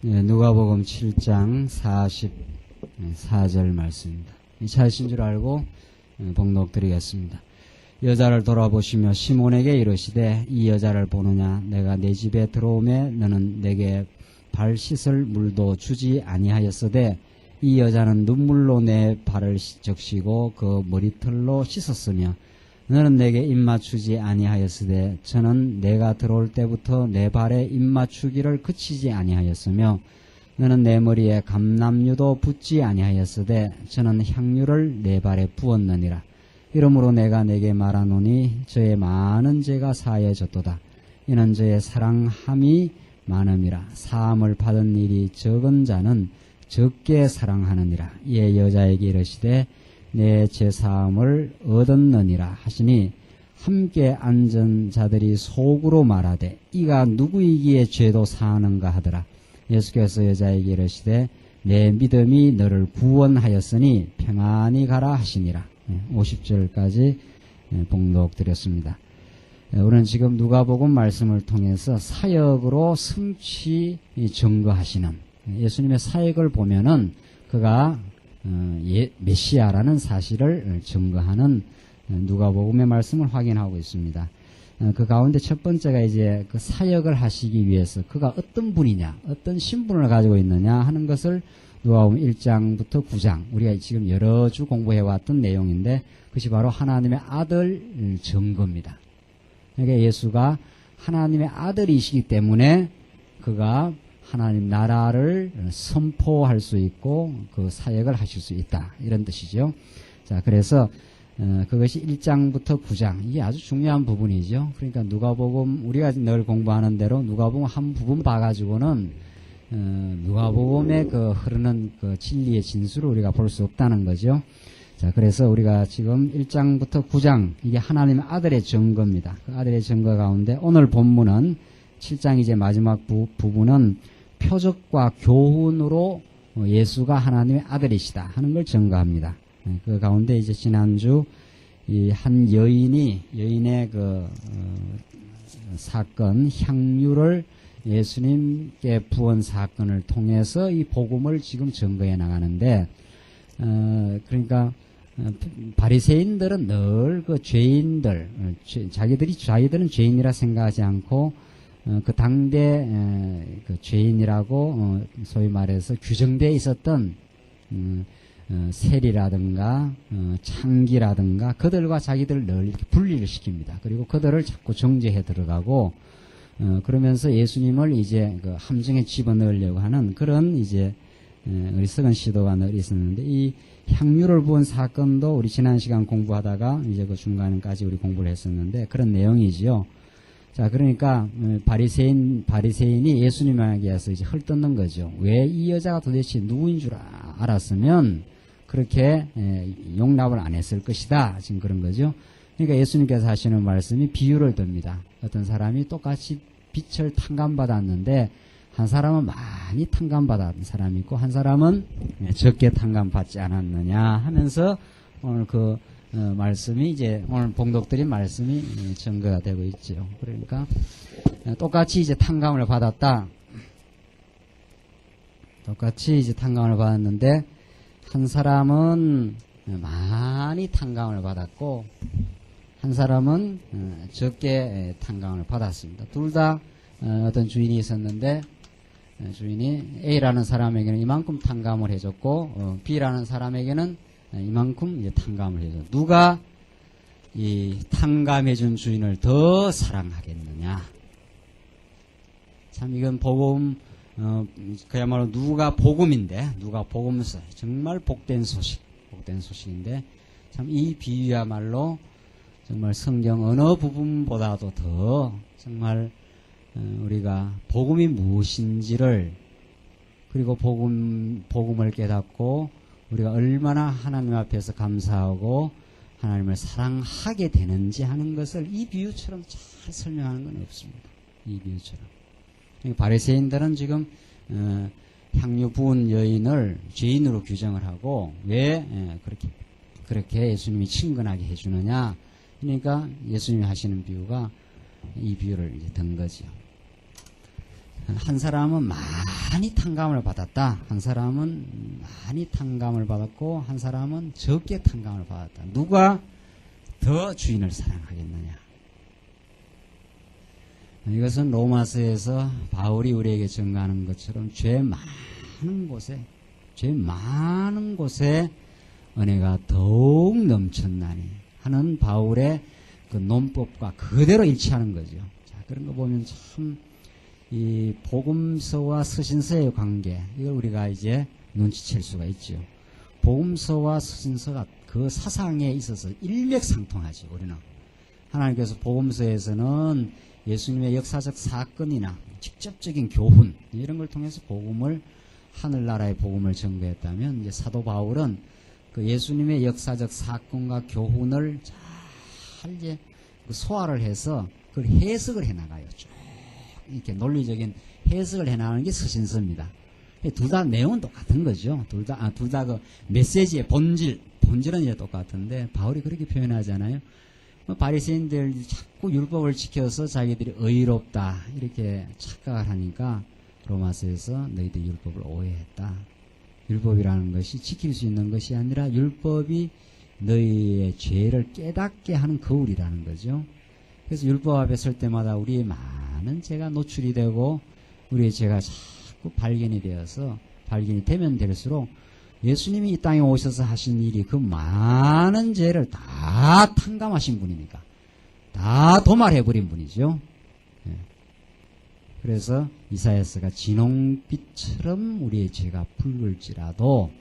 누가복음 7장 44절 말씀입니다. 차이신 줄 알고 봉독드리겠습니다. 여자를 돌아보시며 시몬에게 이르시되 이 여자를 보느냐? 내가 내 집에 들어오매 너는 내게 발 씻을 물도 주지 아니하였으되 이 여자는 눈물로 내 발을 적시고 그 머리털로 씻었으며 너는 내게 입맞추지 아니하였으되 저는 내가 들어올 때부터 내 발에 입맞추기를 그치지 아니하였으며 너는 내 머리에 감람유도 붓지 아니하였으되 저는 향유를 내 발에 부었느니라. 이러므로 내가 내게 말하노니 저의 많은 죄가 사해졌도다. 이는 저의 사랑함이 많음이라. 사함을 받은 일이 적은 자는 적게 사랑하느니라. 이에 여자에게 이르시되 내 제사함을 얻었느니라 하시니 함께 앉은 자들이 속으로 말하되 이가 누구이기에 죄도 사하는가 하더라. 예수께서 여자에게 이르시되 내 믿음이 너를 구원하였으니 평안히 가라 하시니라. 50절까지 봉독드렸습니다. 우리는 지금 누가복음 말씀을 통해서 사역으로 성취 증거하시는 예수님의 사역을 보면은 그가 메시아라는 사실을 증거하는 누가복음의 말씀을 확인하고 있습니다. 그 가운데 첫 번째가 이제 그 사역을 하시기 위해서 그가 어떤 분이냐, 어떤 신분을 가지고 있느냐 하는 것을 누가복음 1장부터 9장 우리가 지금 여러 주 공부해왔던 내용인데 그것이 바로 하나님의 아들 증거입니다. 그러니까 예수가 하나님의 아들이시기 때문에 그가 하나님 나라를 선포할 수 있고 그 사역을 하실 수 있다. 이런 뜻이죠. 자, 그래서 그것이 1장부터 9장 이게 아주 중요한 부분이죠. 그러니까 누가복음 우리가 늘 공부하는 대로 누가복음 한 부분 봐가지고는 누가복음에 그 흐르는 그 진리의 진수를 우리가 볼 수 없다는 거죠. 자, 그래서 우리가 지금 1장부터 9장 이게 하나님의 아들의 증거입니다. 그 아들의 증거 가운데 오늘 본문은 7장 이제 마지막 부분은 표적과 교훈으로 예수가 하나님의 아들이시다 하는 걸 증거합니다. 그 가운데 이제 지난주 이 한 여인의 그 사건 향유를 예수님께 부은 사건을 통해서 이 복음을 지금 증거해 나가는데 그러니까 바리새인들은 늘 그 죄인들 자기들은 죄인이라 생각하지 않고 그 당대 그 죄인이라고 소위 말해서 규정되어 있었던 세리라든가 창기라든가 그들과 자기들을 늘 이렇게 분리를 시킵니다. 그리고 그들을 자꾸 정죄해 들어가고 그러면서 예수님을 이제 그 함정에 집어넣으려고 하는 그런 이제 어리석은 시도가 늘 있었는데 이 향유를 부은 사건도 우리 지난 시간 공부하다가 이제 그 중간까지 우리 공부를 했었는데 그런 내용이지요. 자, 그러니까 바리새인이 예수님에게 와서 이제 헐뜯는 거죠. 왜 이 여자가 도대체 누구인 줄 알았으면 그렇게 용납을 안 했을 것이다. 지금 그런 거죠. 그러니까 예수님께서 하시는 말씀이 비유를 듭니다. 어떤 사람이 똑같이 빛을 탕감받았는데 한 사람은 많이 탕감받은 사람이 있고 한 사람은 적게 탕감받지 않았느냐 하면서 오늘 그 말씀이 이제 오늘 봉독드린 말씀이 증거가 되고 있죠. 그러니까 똑같이 이제 탕감을 받았다. 똑같이 이제 탕감을 받았는데 한 사람은 많이 탕감을 받았고 한 사람은 적게 탕감을 받았습니다. 둘 다 어떤 주인이 있었는데 주인이 A라는 사람에게는 이만큼 탕감을 해줬고 B라는 사람에게는 이만큼 이제 탕감을 해줘. 누가 이 탕감해준 주인을 더 사랑하겠느냐? 참 이건 복음 그야말로 누가 복음인데 누가 복음서 정말 복된 소식인데 참 이 비유야말로 정말 성경 어느 부분보다도 더 정말 우리가 복음이 무엇인지를 그리고 복음을 깨닫고 우리가 얼마나 하나님 앞에서 감사하고 하나님을 사랑하게 되는지 하는 것을 이 비유처럼 잘 설명하는 건 없습니다. 이 비유처럼. 바리새인들은 지금 향유 부은 여인을 죄인으로 규정을 하고 왜 그렇게 예수님이 친근하게 해주느냐. 그러니까 예수님이 하시는 비유가 이 비유를 이제 든 거죠. 한 사람은 많이 탕감을 받았다. 한 사람은 많이 탕감을 받았고 한 사람은 적게 탕감을 받았다. 누가 더 주인을 사랑하겠느냐. 이것은 로마서에서 바울이 우리에게 증거하는 것처럼 죄 많은 곳에 은혜가 더욱 넘쳤나니 하는 바울의 그 논법과 그대로 일치하는 거죠. 자, 그런 거 보면 참 이 복음서와 서신서의 관계, 이걸 우리가 이제 눈치챌 수가 있죠. 복음서와 서신서가 그 사상에 있어서 일맥상통하죠. 우리는 하나님께서 복음서에서는 예수님의 역사적 사건이나 직접적인 교훈 이런 걸 통해서 복음을 하늘나라의 복음을 전거했다면, 이제 사도 바울은 그 예수님의 역사적 사건과 교훈을 잘 이제 소화를 해서 그걸 해석을 해나가요. 쭉 이렇게 논리적인 해석을 해나가는 게 서신서입니다. 둘 다 내용은 똑같은 거죠. 둘 다 그 메시지의 본질은 이제 똑같은데 바울이 그렇게 표현하잖아요. 바리새인들 자꾸 율법을 지켜서 자기들이 의롭다 이렇게 착각을 하니까 로마서에서 너희들 율법을 오해했다. 율법이라는 것이 지킬 수 있는 것이 아니라 율법이 너희의 죄를 깨닫게 하는 거울이라는 거죠. 그래서 율법 앞에 설 때마다 우리의 많은 죄가 노출이 되고 우리의 죄가 자꾸 발견이 되면 될수록 예수님이 이 땅에 오셔서 하신 일이 그 많은 죄를 다 탕감하신 분이니까 다 도말해버린 분이죠. 그래서 이사야서가 진홍빛처럼 우리의 죄가 붉을지라도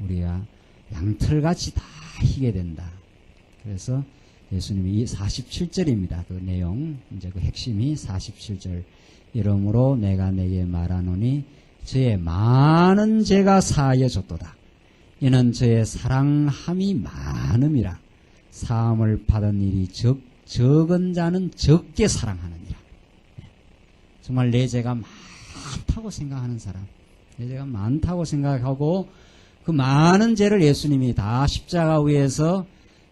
우리가 양털같이 다 희게 된다. 그래서 예수님이 이 47절입니다. 그 내용, 이제 그 핵심이 47절. 이러므로 내가 내게 말하노니 저의 많은 죄가 사하여졌도다. 이는 저의 사랑함이 많음이라. 사함을 받은 일이 적은 자는 적게 사랑하느니라. 정말 내 죄가 많다고 생각하는 사람, 내 죄가 많다고 생각하고 그 많은 죄를 예수님이 다 십자가 위에서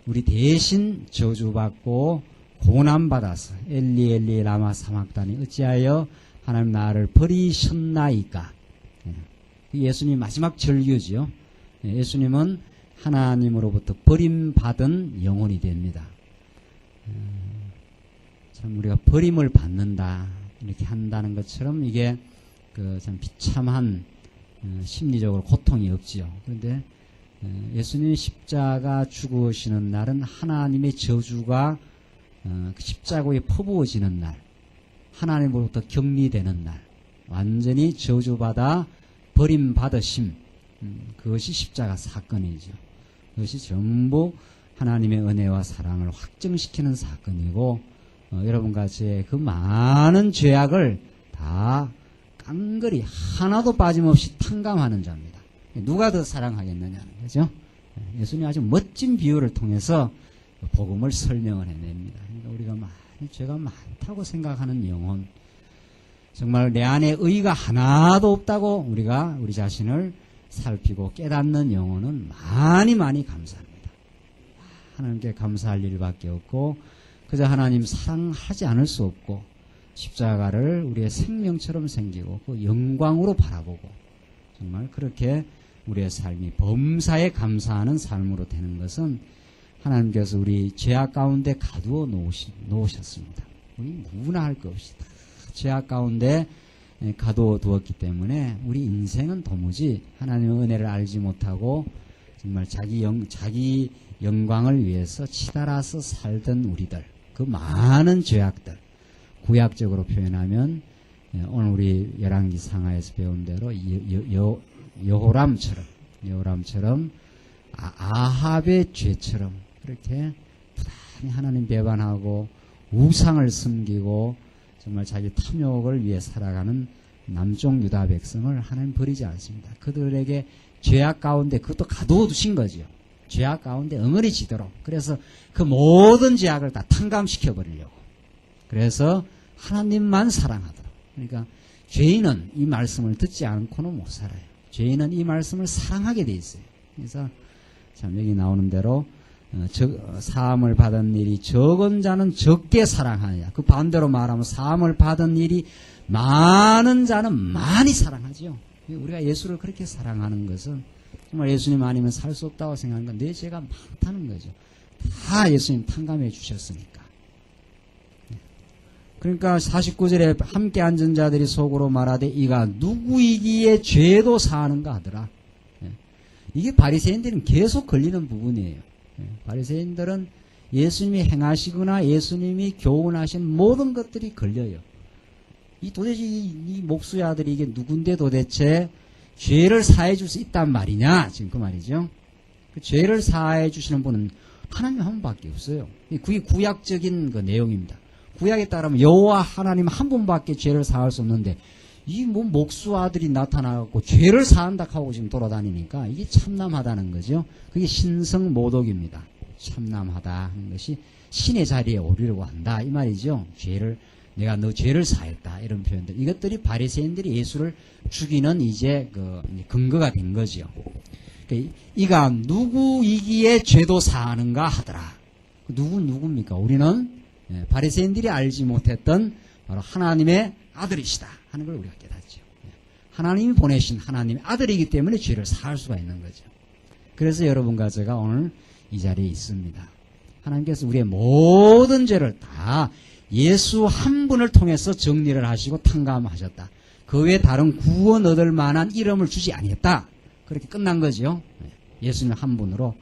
우리 대신 저주받고 고난받아서 엘리 엘리 라마 사막다니 어찌하여 하나님 나를 버리셨나이까. 예수님 마지막 절규죠. 예수님은 하나님으로부터 버림받은 영혼이 됩니다. 참 우리가 버림을 받는다 이렇게 한다는 것처럼 이게 그 참 비참한 심리적으로 고통이 없지요. 그런데 예수님이 십자가 죽으시는 날은 하나님의 저주가 그 십자가에 퍼부어지는 날, 하나님으로부터 격리되는 날, 완전히 저주받아 버림받으심, 그것이 십자가 사건이죠. 그것이 전부 하나님의 은혜와 사랑을 확증시키는 사건이고, 여러분과 저의 그 많은 죄악을 다 깡그리 하나도 빠짐없이 탕감하는 자입니다. 누가 더 사랑하겠느냐는 거죠. 예수님이 아주 멋진 비유를 통해서 복음을 설명을 해냅니다. 그러니까 우리가 많이 죄가 많다고 생각하는 영혼, 정말 내 안에 의가 하나도 없다고 우리가 우리 자신을 살피고 깨닫는 영혼은 많이 감사합니다. 하나님께 감사할 일밖에 없고 그저 하나님 사랑하지 않을 수 없고 십자가를 우리의 생명처럼 생기고 그 영광으로 바라보고 정말 그렇게 우리의 삶이 범사에 감사하는 삶으로 되는 것은 하나님께서 우리 죄악 가운데 가두어 놓으셨습니다. 우리 누구나 할 것 없이 다 죄악 가운데 가두어 두었기 때문에 우리 인생은 도무지 하나님의 은혜를 알지 못하고 정말 자기 영광을 위해서 치달아서 살던 우리들, 그 많은 죄악들, 구약적으로 표현하면 오늘 우리 열왕기 상하에서 배운 대로 여호람처럼 아합의 죄처럼 그렇게 부단히 하나님 배반하고 우상을 섬기고 정말 자기 탐욕을 위해 살아가는 남쪽 유다 백성을 하나님 버리지 않습니다. 그들에게 죄악 가운데 그것도 가두어 두신 거죠. 죄악 가운데 엉어리지도록. 그래서 그 모든 죄악을 다 탕감시켜 버리려고. 그래서 하나님만 사랑하도록. 그러니까 죄인은 이 말씀을 듣지 않고는 못 살아요. 죄인은 이 말씀을 사랑하게 돼 있어요. 그래서 참 여기 나오는 대로 사함을 받은 일이 적은 자는 적게 사랑하느냐. 그 반대로 말하면 사함을 받은 일이 많은 자는 많이 사랑하죠. 우리가 예수를 그렇게 사랑하는 것은 정말 예수님 아니면 살 수 없다고 생각하는 건 내 죄가 많다는 거죠. 다 예수님 탕감해 주셨으니까. 그러니까 49절에 함께 앉은 자들이 속으로 말하되 이가 누구이기에 죄도 사하는가 하더라. 이게 바리새인들은 계속 걸리는 부분이에요. 바리새인들은 예수님이 행하시거나 예수님이 교훈하신 모든 것들이 걸려요. 도대체 이 목수의 아들이 이게 누군데 도대체 죄를 사해 줄 수 있단 말이냐? 지금 그 말이죠. 그 죄를 사해 주시는 분은 하나님 한 분밖에 없어요. 그게 구약적인 그 내용입니다. 구약에 따르면 여호와 하나님 한 분밖에 죄를 사할 수 없는데 이 뭐 목수 아들이 나타나고 죄를 사한다 하고 지금 돌아다니니까 이게 참남하다는 거죠. 그게 신성모독입니다. 참남하다 하는 것이 신의 자리에 오르려고 한다 이 말이죠. 내가 너 죄를 사했다 이런 표현들, 이것들이 바리새인들이 예수를 죽이는 이제 그 근거가 된 거죠. 이가 누구이기에 죄도 사하는가 하더라. 누굽니까? 우리는 바리새인들이 알지 못했던 바로 하나님의 아들이시다 하는 걸 우리가 깨닫죠. 하나님이 보내신 하나님의 아들이기 때문에 죄를 사할 수가 있는 거죠. 그래서 여러분과 제가 오늘 이 자리에 있습니다. 하나님께서 우리의 모든 죄를 다 예수 한 분을 통해서 정리를 하시고 탕감하셨다. 그 외에 다른 구원 얻을 만한 이름을 주지 아니했다. 그렇게 끝난 거죠. 예수님 한 분으로.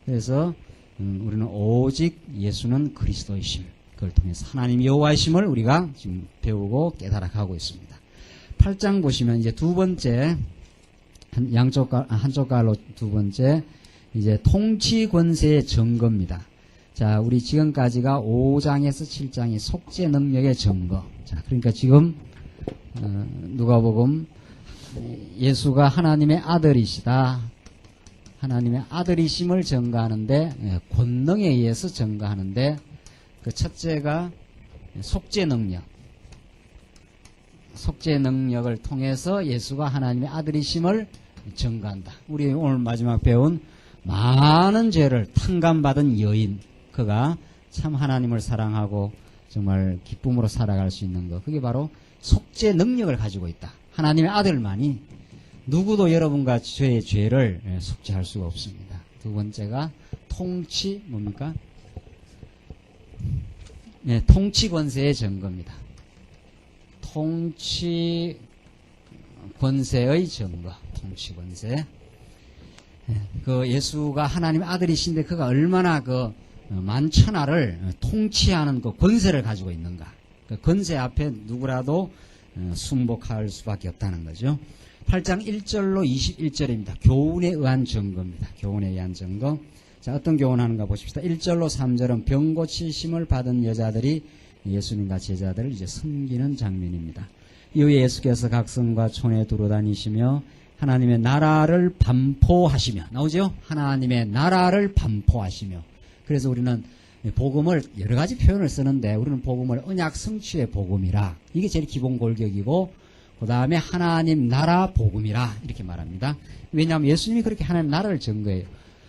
그래서 우리는 오직 예수는 그리스도이심, 그걸 통해서 하나님 여호와이심을 우리가 지금 배우고 깨달아가고 있습니다. 8장 보시면 이제 두 번째 한쪽 갈로 두 번째 이제 통치 권세의 증거입니다. 자, 우리 지금까지가 5장에서 7장의 속죄 능력의 증거. 자, 그러니까 지금 누가복음 예수가 하나님의 아들이시다. 하나님의 아들이심을 증거하는데 권능에 의해서 증거하는데 그 첫째가 속죄 능력. 속죄 능력을 통해서 예수가 하나님의 아들이심을 증거한다. 우리 오늘 마지막 배운 많은 죄를 탕감받은 여인, 그가 참 하나님을 사랑하고 정말 기쁨으로 살아갈 수 있는 것, 그게 바로 속죄 능력을 가지고 있다. 하나님의 아들만이, 누구도 여러분과 저의 죄를 속죄할 수가 없습니다. 두 번째가 통치, 뭡니까? 네, 통치 권세의 증거입니다. 통치 권세의 증거, 통치 권세. 그 예수가 하나님의 아들이신데 그가 얼마나 그 만천하를 통치하는 그 권세를 가지고 있는가. 그 권세 앞에 누구라도 순복할 수밖에 없다는 거죠. 8장 1절로 21절입니다. 교훈에 의한 증거입니다. 교훈에 의한 증거. 자, 어떤 교훈하는가 보십시다. 1절로 3절은 병 고치심을 받은 여자들이 예수님과 제자들을 이제 섬기는 장면입니다. 이후에 예수께서 각성과 촌에 두루다니시며 하나님의 나라를 반포하시며, 나오죠? 하나님의 나라를 반포하시며. 그래서 우리는 복음을 여러 가지 표현을 쓰는데 우리는 복음을 언약 성취의 복음이라, 이게 제일 기본 골격이고, 그 다음에 하나님 나라 복음이라 이렇게 말합니다. 왜냐하면 예수님이 그렇게 하나님 나라를 증거해요.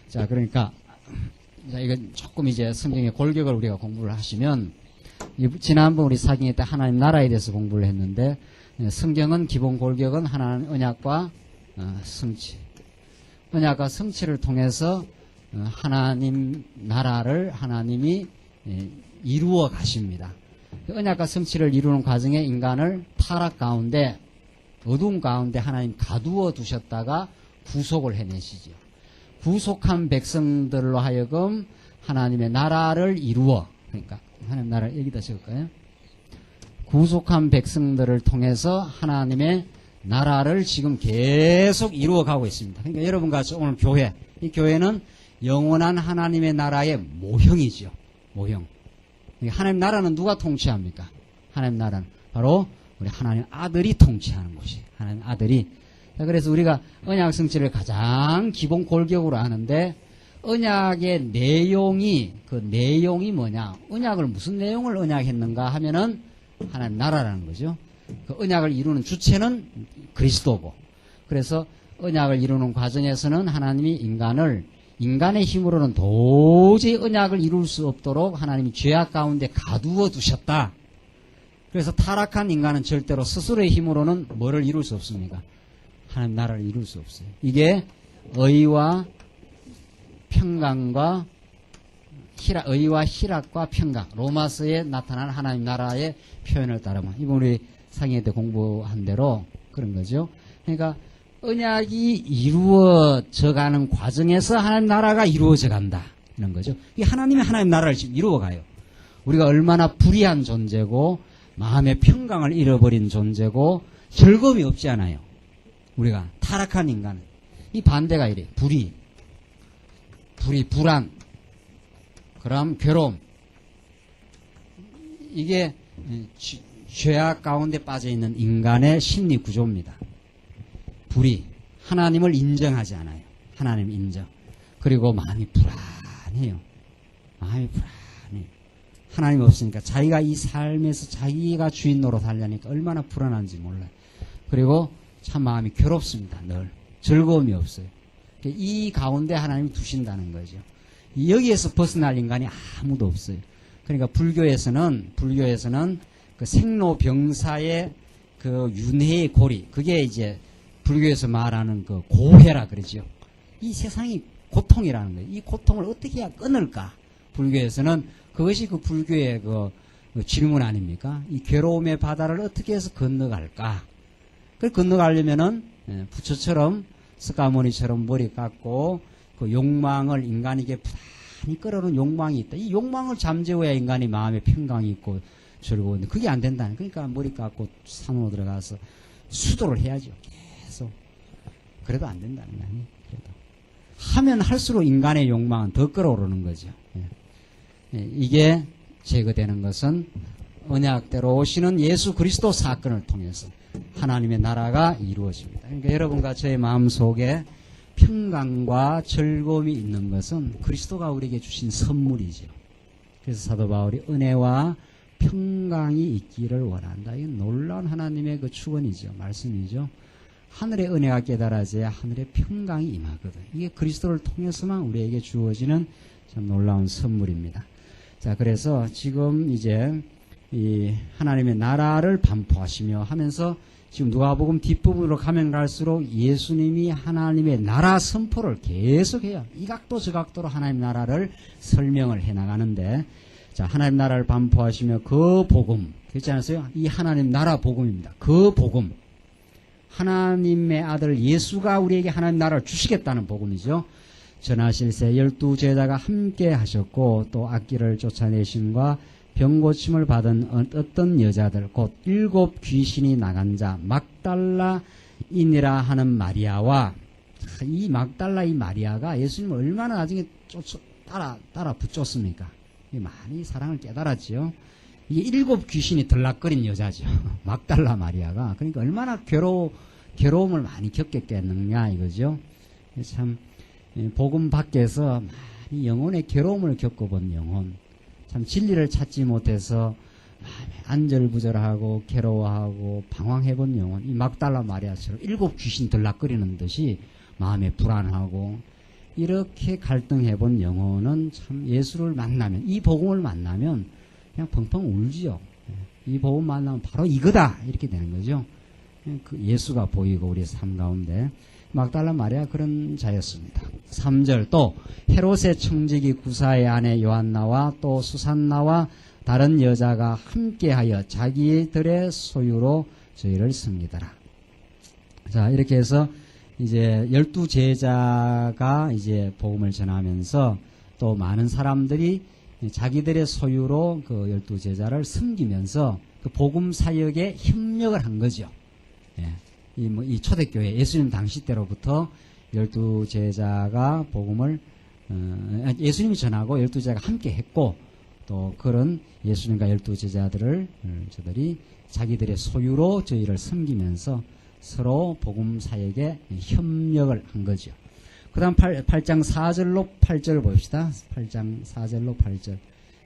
자, 그러니까 이건 조금 이제 성경의 골격을 우리가 공부를 하시면, 지난번 우리 사경회 때 하나님 나라에 대해서 공부를 했는데, 성경은 기본 골격은 하나님 언약과 성취, 언약과 성취를 통해서 하나님 나라를 하나님이 이루어 가십니다. 언약과 성취를 이루는 과정에 인간을 타락 가운데, 어두운 가운데 하나님 가두어 두셨다가 구속을 해내시죠. 구속한 백성들로 하여금 하나님의 나라를 이루어, 그러니까 하나님 나라를 여기다 적을까요? 구속한 백성들을 통해서 하나님의 나라를 지금 계속 이루어 가고 있습니다. 그러니까 여러분과 오늘 교회, 이 교회는 영원한 하나님의 나라의 모형이죠. 모형. 하나님 나라는 누가 통치합니까? 하나님 나라는 바로 우리 하나님 아들이 통치하는 곳이, 하나님 아들이. 그래서 우리가 언약 성취를 가장 기본 골격으로 하는데, 언약의 내용이, 그 내용이 뭐냐? 언약을 무슨 내용을 언약했는가 하면은 하나님 나라라는 거죠. 그 언약을 이루는 주체는 그리스도고, 그래서 언약을 이루는 과정에서는 하나님이 인간의 힘으로는 도저히 언약을 이룰 수 없도록 하나님이 죄악 가운데 가두어 두셨다. 그래서 타락한 인간은 절대로 스스로의 힘으로는 뭐를 이룰 수 없습니까? 하나님 나라를 이룰 수 없어요. 이게 의와 평강과 의와 희락과 평강, 로마서에 나타난 하나님 나라의 표현을 따르면, 이번 우리 상해 때 공부한 대로 그런 거죠. 그러니까 언약이 이루어져 가는 과정에서 하나님 나라가 이루어져 간다, 이런 거죠. 이 하나님이 하나님 나라를 지금 이루어가요. 우리가 얼마나 불의한 존재고 마음의 평강을 잃어버린 존재고 즐거움이 없지 않아요. 우리가 타락한 인간은 이 반대가 이래. 불안, 그럼 괴로움. 이게 죄악 가운데 빠져있는 인간의 심리 구조입니다. 불의, 하나님을 인정하지 않아요. 하나님 인정. 그리고 마음이 불안해요. 마음이 불안해요. 하나님 없으니까 자기가 이 삶에서 자기가 주인 노릇 하려니까 얼마나 불안한지 몰라요. 그리고 참 마음이 괴롭습니다. 늘 즐거움이 없어요. 이 가운데 하나님이 두신다는 거죠. 여기에서 벗어날 인간이 아무도 없어요. 그러니까 불교에서는 그 생로병사의 그 윤회의 고리, 그게 이제 불교에서 말하는 그 고해라 그러죠. 이 세상이 고통이라는 거예요. 이 고통을 어떻게 해야 끊을까? 불교에서는 그것이 그 불교의 그 질문 아닙니까? 이 괴로움의 바다를 어떻게 해서 건너갈까? 그걸 건너가려면은 부처처럼 스가모니처럼 머리 깎고 그 욕망을 인간에게 부단히 끌어오는 욕망이 있다. 이 욕망을 잠재워야 인간이 마음에 평강이 있고 즐거운데 그게 안 된다는. 그러니까 머리 깎고 산으로 들어가서 수도를 해야죠. 계속. 그래도 안 된다는 거 아니에요. 그래도 하면 할수록 인간의 욕망은 더 끌어오르는 거죠. 이게 제거되는 것은 언약대로 오시는 예수 그리스도 사건을 통해서 하나님의 나라가 이루어집니다. 그러니까 여러분과 저의 마음속에 평강과 즐거움이 있는 것은 그리스도가 우리에게 주신 선물이죠. 그래서 사도 바울이 은혜와 평강이 있기를 원한다. 이건 놀라운 하나님의 그 축원이죠. 말씀이죠. 하늘의 은혜가 깨달아져야 하늘의 평강이 임하거든. 이게 그리스도를 통해서만 우리에게 주어지는 참 놀라운 선물입니다. 자, 그래서 지금 이제 이 하나님의 나라를 반포하시며 하면서 지금 누가복음 뒷부분으로 가면 갈수록 예수님이 하나님의 나라 선포를 계속해요. 이 각도 저 각도로 하나님 나라를 설명을 해나가는데, 자, 하나님 나라를 반포하시며 그 복음, 그렇지 않았어요? 이 하나님 나라 복음입니다. 그 복음, 하나님의 아들 예수가 우리에게 하나님 나라를 주시겠다는 복음이죠. 전하실세 12제자가 함께 하셨고 또 악기를 쫓아내심과 병고침을 받은 어떤 여자들 곧 7 귀신이 나간 자 막달라인이라 하는 마리아와, 이 막달라 이 마리아가 예수님을 얼마나 나중에 따라 붙였습니까? 많이 사랑을 깨달았지요. 이게 7 귀신이 들락거린 여자죠. 막달라 마리아가. 그러니까 얼마나 괴로움을 많이 겪겠느냐 이거죠. 참 복음 밖에서 많이 영혼의 괴로움을 겪어본 영혼, 참 진리를 찾지 못해서 안절부절하고 괴로워하고 방황해본 영혼, 이 막달라 마리아처럼 7 귀신 들락거리는 듯이 마음에 불안하고 이렇게 갈등해본 영혼은 참 예수를 만나면, 이 복음을 만나면 그냥 펑펑 울지요. 이 복음 만나면 바로 이거다 이렇게 되는 거죠. 그 예수가 보이고 우리의 삶 가운데 막달라 마리아 그런 자였습니다. 3절 또 헤롯의 청지기 구사의 아내 요한나와 또 수산나와 다른 여자가 함께하여 자기들의 소유로 저희를 섬기더라. 자, 이렇게 해서 이제 12제자가 이제 복음을 전하면서 또 많은 사람들이 자기들의 소유로 그 12제자를 섬기면서 그 복음 사역에 협력을 한 거죠. 예. 이 초대교회 예수님 당시 때로부터 12제자가 복음을 예수님이 전하고 12제자가 함께 했고, 또 그런 예수님과 12제자들을 저들이 자기들의 소유로 저희를 섬기면서 서로 복음 사역에 협력을 한 거죠. 그 다음 8장 4절로 8절 봅시다. 8장 4절로 8절.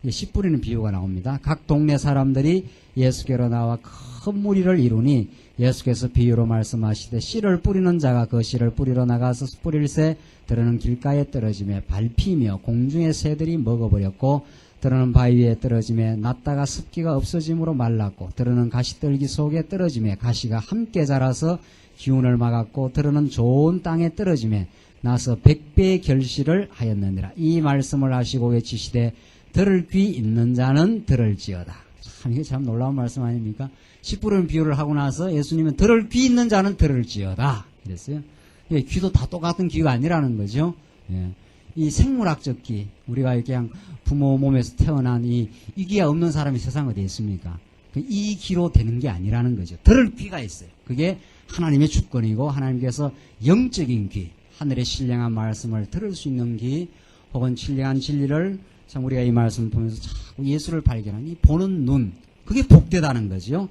씨 뿌리는 비유가 나옵니다. 각 동네 사람들이 예수께로 나와 큰 무리를 이루니 예수께서 비유로 말씀하시되 씨를 뿌리는 자가 그 씨를 뿌리러 나가서 뿌릴새 들으는 길가에 떨어지며 밟히며 공중의 새들이 먹어버렸고 들어는 바위 위에 떨어짐에 났다가 습기가 없어짐으로 말랐고 들어는 가시떨기 속에 떨어짐에 가시가 함께 자라서 기운을 막았고 들어는 좋은 땅에 떨어짐에 나서 100배의 결실을 하였느니라. 이 말씀을 하시고 외치시되 들을 귀 있는 자는 들을지어다. 참 이게 참 놀라운 말씀 아닙니까? 씨 뿌리는 비유를 하고 나서 예수님은 들을 귀 있는 자는 들을지어다 이랬어요. 예, 귀도 다 똑같은 귀가 아니라는 거죠. 예. 이 생물학적 귀, 우리가 그냥 부모 몸에서 태어난 이 귀가 없는 사람이 세상 어디에 있습니까? 이 귀로 되는 게 아니라는 거죠. 들을 귀가 있어요. 그게 하나님의 주권이고 하나님께서 영적인 귀, 하늘의 신령한 말씀을 들을 수 있는 귀, 혹은 신령한 진리를 참 우리가 이 말씀을 보면서 자꾸 예수를 발견하는 이 보는 눈, 그게 복되다는 거죠.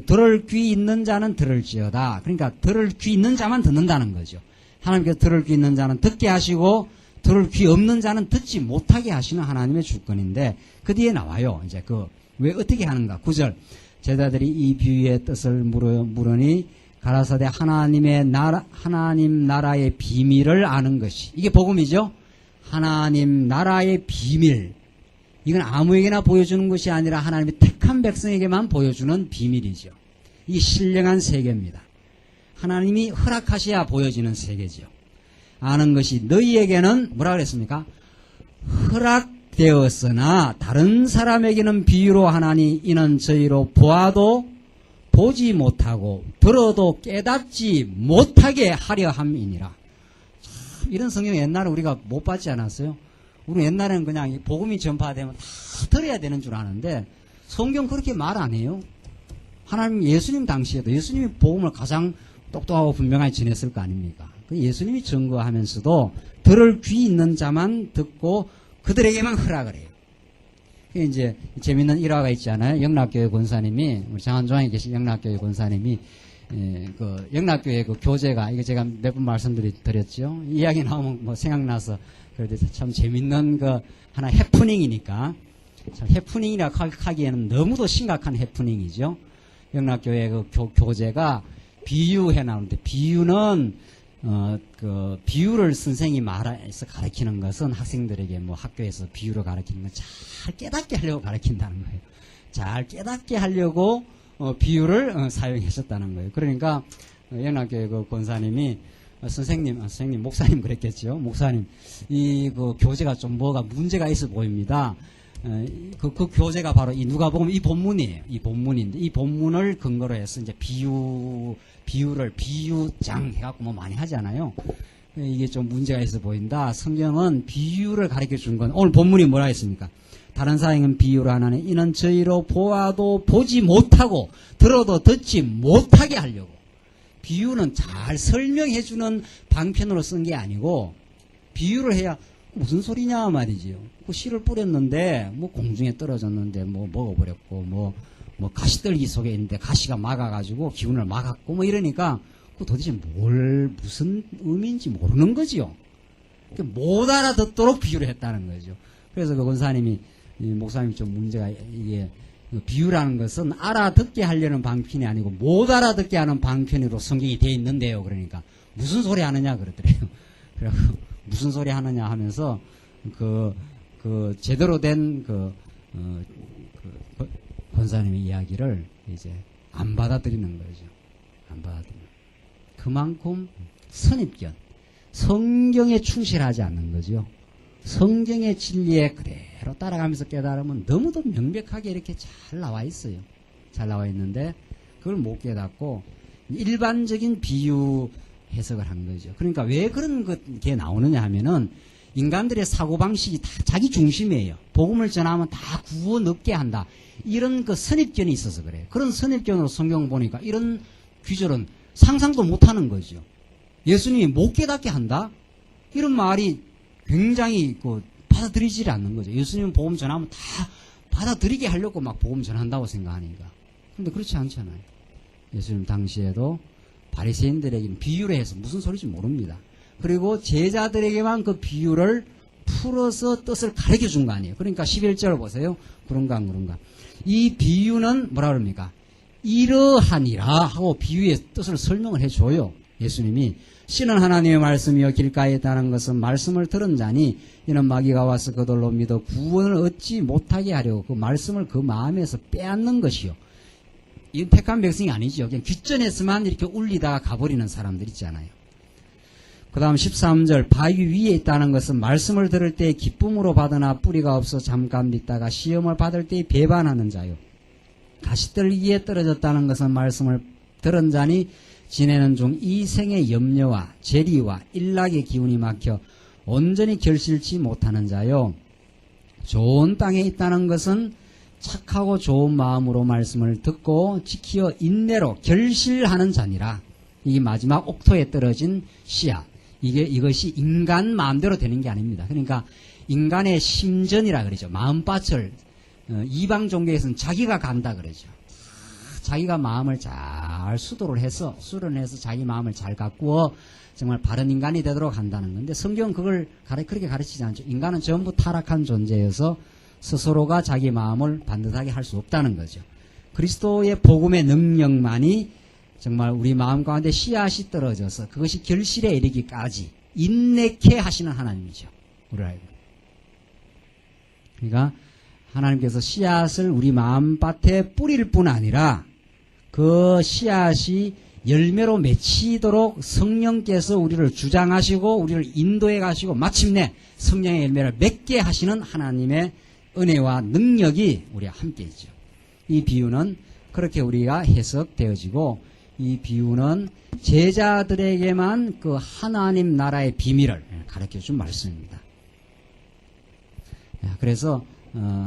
들을 귀 있는 자는 들을지어다. 그러니까 들을 귀 있는 자만 듣는다는 거죠. 하나님께서 들을 귀 있는 자는 듣게 하시고 들을 귀 없는 자는 듣지 못하게 하시는 하나님의 주권인데 그 뒤에 나와요. 이제 왜 어떻게 하는가? 9절. 제자들이 이 비유의 뜻을 물으니 가라사대 하나님 나라의 비밀을 아는 것이. 이게 복음이죠? 하나님 나라의 비밀. 이건 아무에게나 보여주는 것이 아니라 하나님의 택한 백성에게만 보여주는 비밀이죠. 이 신령한 세계입니다. 하나님이 허락하셔야 보여지는 세계죠. 아는 것이 너희에게는 뭐라 그랬습니까? 허락되었으나 다른 사람에게는 비유로 하나니 이는 저희로 보아도 보지 못하고 들어도 깨닫지 못하게 하려 함이니라. 이런 성경 옛날에 우리가 못 봤지 않았어요? 우리 옛날에는 그냥 복음이 전파되면 다 들어야 되는 줄 아는데 성경 그렇게 말 안 해요. 하나님 예수님 당시에도 예수님이 복음을 가장 똑똑하고 분명하게 전했을 거 아닙니까? 예수님이 증거하면서도 들을 귀 있는 자만 듣고 그들에게만 허락을 해요. 이제 재밌는 일화가 있잖아요. 영락교회 권사님이 우리 장안조항에 계신 영락교회 권사님이 그 영락교회 그 교재가 이거 제가 몇 번 말씀드렸죠. 이야기 나오면 뭐 생각나서 그래도 참 재밌는 그 하나 해프닝이니까 참 해프닝이라고 하기에는 너무도 심각한 해프닝이죠. 영락교회 그 교재가 비유해 나오는데 비유는 그 비유를 선생이 말해서 가르치는 것은 학생들에게 뭐 학교에서 비유를 가르치는 건 잘 깨닫게 하려고 가르친다는 거예요. 잘 깨닫게 하려고 비유를 사용하셨다는 거예요. 그러니까 영락교회 그 권사님이 선생님, 목사님 그랬겠죠. 목사님, 그 교재가 좀 뭐가 문제가 있어 보입니다. 그 교재가 바로 이 누가복음 이 본문이에요. 이 본문인데 이 본문을 근거로 해서 이제 비유장 해갖고 뭐 많이 하잖아요. 이게 좀 문제가 있어 보인다. 성경은 비유를 가르쳐 준 건 오늘 본문이 뭐라 했습니까? 다른 사람은 비유로 하나니 이는 저희로 보아도 보지 못하고 들어도 듣지 못하게 하려고. 비유는 잘 설명해주는 방편으로 쓴 게 아니고 비유를 해야 무슨 소리냐 말이지요. 그 씨를 뿌렸는데 뭐 공중에 떨어졌는데 뭐 먹어버렸고 뭐 가시떨기 속에 있는데 가시가 막아가지고 기운을 막았고 뭐 이러니까 그 도대체 무슨 의미인지 모르는 거지요. 못 알아듣도록 비유를 했다는 거죠. 그래서 그 권사님이 목사님이 좀 문제가 이게 비유라는 것은 알아듣게 하려는 방편이 아니고 못 알아듣게 하는 방편으로 성경이 되어 있는데요. 그러니까 무슨 소리 하느냐 그러더래요. 그래서 무슨 소리 하느냐 하면서 제대로 된 권사님의 이야기를 이제 안 받아들이는 거죠. 안 받아들이는. 그만큼 선입견, 성경에 충실하지 않는 거죠. 성경의 진리에 그대로 따라가면서 깨달으면 너무도 명백하게 이렇게 잘 나와 있어요. 잘 나와 있는데 그걸 못 깨닫고 일반적인 비유 해석을 한 거죠. 그러니까 왜 그런 게 나오느냐 하면은 인간들의 사고방식이 다 자기 중심이에요. 복음을 전하면 다 구워 넣게 한다. 이런 그 선입견이 있어서 그래요. 그런 선입견으로 성경 보니까 이런 귀절은 상상도 못하는 거죠. 예수님이 못 깨닫게 한다? 이런 말이 굉장히 받아들이지 않는 거죠. 예수님은 복음 전하면 다 받아들이게 하려고 막 복음 전한다고 생각하니까. 그런데 그렇지 않잖아요. 예수님 당시에도 바리새인들에게는 비유를 해서 무슨 소리인지 모릅니다. 그리고 제자들에게만 그 비유를 풀어서 뜻을 가르쳐 준 거 아니에요. 그러니까 11절 보세요. 그런가. 이 비유는 뭐라 그럽니까? 이러하니라 하고 비유의 뜻을 설명을 해줘요. 예수님이 씨는 하나님의 말씀이여 길가에 있다는 것은 말씀을 들은 자니 이는 마귀가 와서 그들로 믿어 구원을 얻지 못하게 하려고 그 말씀을 그 마음에서 빼앗는 것이요. 이건 택한 백성이 아니죠. 그냥 귓전에서만 이렇게 울리다가 가버리는 사람들 있잖아요. 그 다음 13절 바위 위에 있다는 것은 말씀을 들을 때 기쁨으로 받으나 뿌리가 없어 잠깐 믿다가 시험을 받을 때 배반하는 자요. 가시들 위에 떨어졌다는 것은 말씀을 들은 자니 지내는 중 이 생의 염려와 재리와 일락의 기운이 막혀 온전히 결실치 못하는 자요. 좋은 땅에 있다는 것은 착하고 좋은 마음으로 말씀을 듣고 지키어 인내로 결실하는 자니라. 이게 마지막 옥토에 떨어진 씨앗. 이것이 인간 마음대로 되는 게 아닙니다. 그러니까 인간의 심전이라 그러죠. 마음밭을 이방 종교에서는 자기가 간다 그러죠. 자기가 마음을 잘 수련해서 자기 마음을 잘 가꾸어 정말 바른 인간이 되도록 한다는 건데 성경은 그걸 그렇게 가르치지 않죠. 인간은 전부 타락한 존재여서 스스로가 자기 마음을 반듯하게 할 수 없다는 거죠. 그리스도의 복음의 능력만이 정말 우리 마음 가운데 씨앗이 떨어져서 그것이 결실에 이르기까지 인내케 하시는 하나님이죠. 우리 알고. 그러니까 하나님께서 씨앗을 우리 마음밭에 뿌릴 뿐 아니라 그 씨앗이 열매로 맺히도록 성령께서 우리를 주장하시고 우리를 인도해 가시고 마침내 성령의 열매를 맺게 하시는 하나님의 은혜와 능력이 우리와 함께 있죠. 이 비유는 그렇게 우리가 해석되어지고 이 비유는 제자들에게만 그 하나님 나라의 비밀을 가르쳐준 말씀입니다. 그래서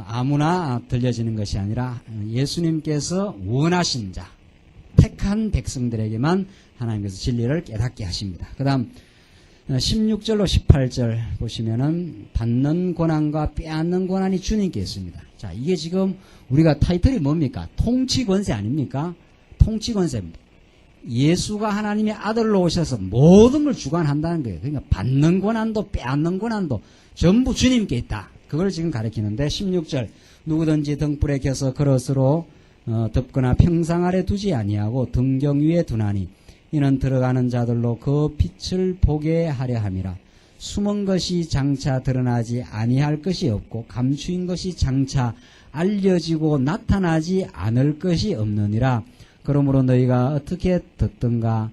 아무나 들려지는 것이 아니라 예수님께서 원하신 자, 택한 백성들에게만 하나님께서 진리를 깨닫게 하십니다. 그 다음 16절로 18절 보시면은 받는 권한과 빼앗는 권한이 주님께 있습니다. 자, 이게 지금 우리가 타이틀이 뭡니까? 통치권세 아닙니까? 통치권세입니다. 예수가 하나님의 아들로 오셔서 모든 걸 주관한다는 거예요. 그러니까 받는 권한도 빼앗는 권한도 전부 주님께 있다. 그걸 지금 가리키는데 16절 누구든지 등불에 켜서 그릇으로 덮거나 평상 아래 두지 아니하고 등경 위에 두나니 이는 들어가는 자들로 그 빛을 보게 하려 함이라. 숨은 것이 장차 드러나지 아니할 것이 없고 감추인 것이 장차 알려지고 나타나지 않을 것이 없느니라. 그러므로 너희가 어떻게 듣든가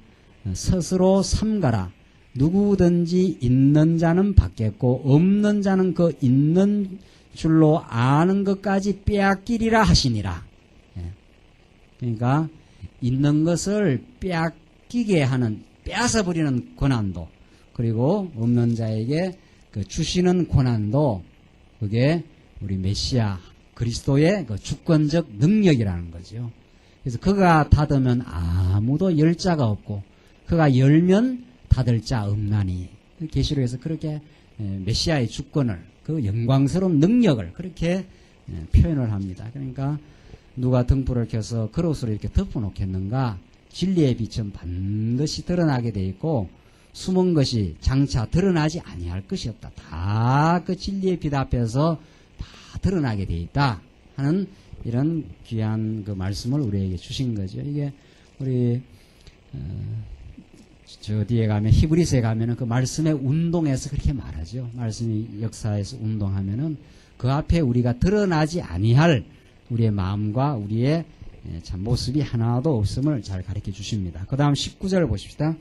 스스로 삼가라. 누구든지 있는 자는 받겠고 없는 자는 그 있는 줄로 아는 것까지 빼앗기리라 하시니라. 그러니까 있는 것을 빼앗기게 하는 빼앗아버리는 권한도 그리고 없는 자에게 그 주시는 권한도 그게 우리 메시아 그리스도의 그 주권적 능력이라는 거죠. 그래서 그가 닫으면 아무도 열 자가 없고 그가 열면 닫을 자 없나니. 계시록에서 그렇게 메시아의 주권을 그 영광스러운 능력을 그렇게 표현을 합니다. 그러니까 누가 등불을 켜서 그릇으로 이렇게 덮어놓겠는가? 진리의 빛은 반드시 드러나게 돼 있고 숨은 것이 장차 드러나지 아니할 것이 없다. 다 그 진리의 빛 앞에서 다 드러나게 돼 있다 하는 이런 귀한 그 말씀을 우리에게 주신 거죠. 이게 우리 저 뒤에 가면 히브리서에 가면은 그 말씀의 운동에서 그렇게 말하죠. 말씀이 역사에서 운동하면은 그 앞에 우리가 드러나지 아니할 우리의 마음과 우리의 참 모습이 하나도 없음을 잘 가르쳐 주십니다. 그 다음 19절 보십시다.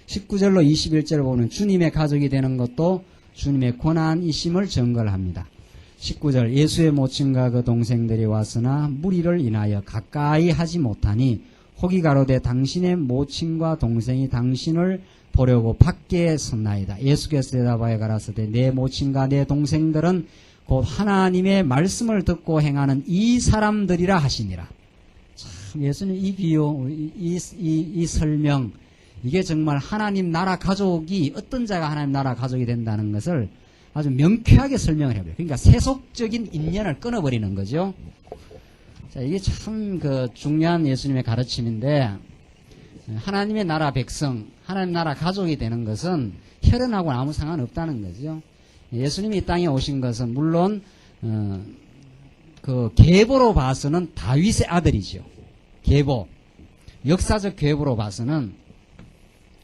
19절로 21절 보면 주님의 가족이 되는 것도 주님의 권한이심을 증거를 합니다. 19절 예수의 모친과 그 동생들이 왔으나 무리를 인하여 가까이 하지 못하니 혹이 가로되 당신의 모친과 동생이 당신을 보려고 밖에 섰나이다. 예수께서 대답하여 가라사대 내 모친과 내 동생들은 곧 하나님의 말씀을 듣고 행하는 이 사람들이라 하시니라. 참 예수님 이 비유 이 설명 이게 정말 하나님 나라 가족이 어떤 자가 하나님 나라 가족이 된다는 것을 아주 명쾌하게 설명을 해버려요. 그러니까 세속적인 인연을 끊어버리는 거죠. 자, 이게 참 그 중요한 예수님의 가르침인데 하나님의 나라 백성, 하나님 나라 가족이 되는 것은 혈연하고는 아무 상관없다는 거죠. 예수님이 이 땅에 오신 것은 물론 그 계보로 봐서는 다윗의 아들이죠. 계보, 역사적 계보로 봐서는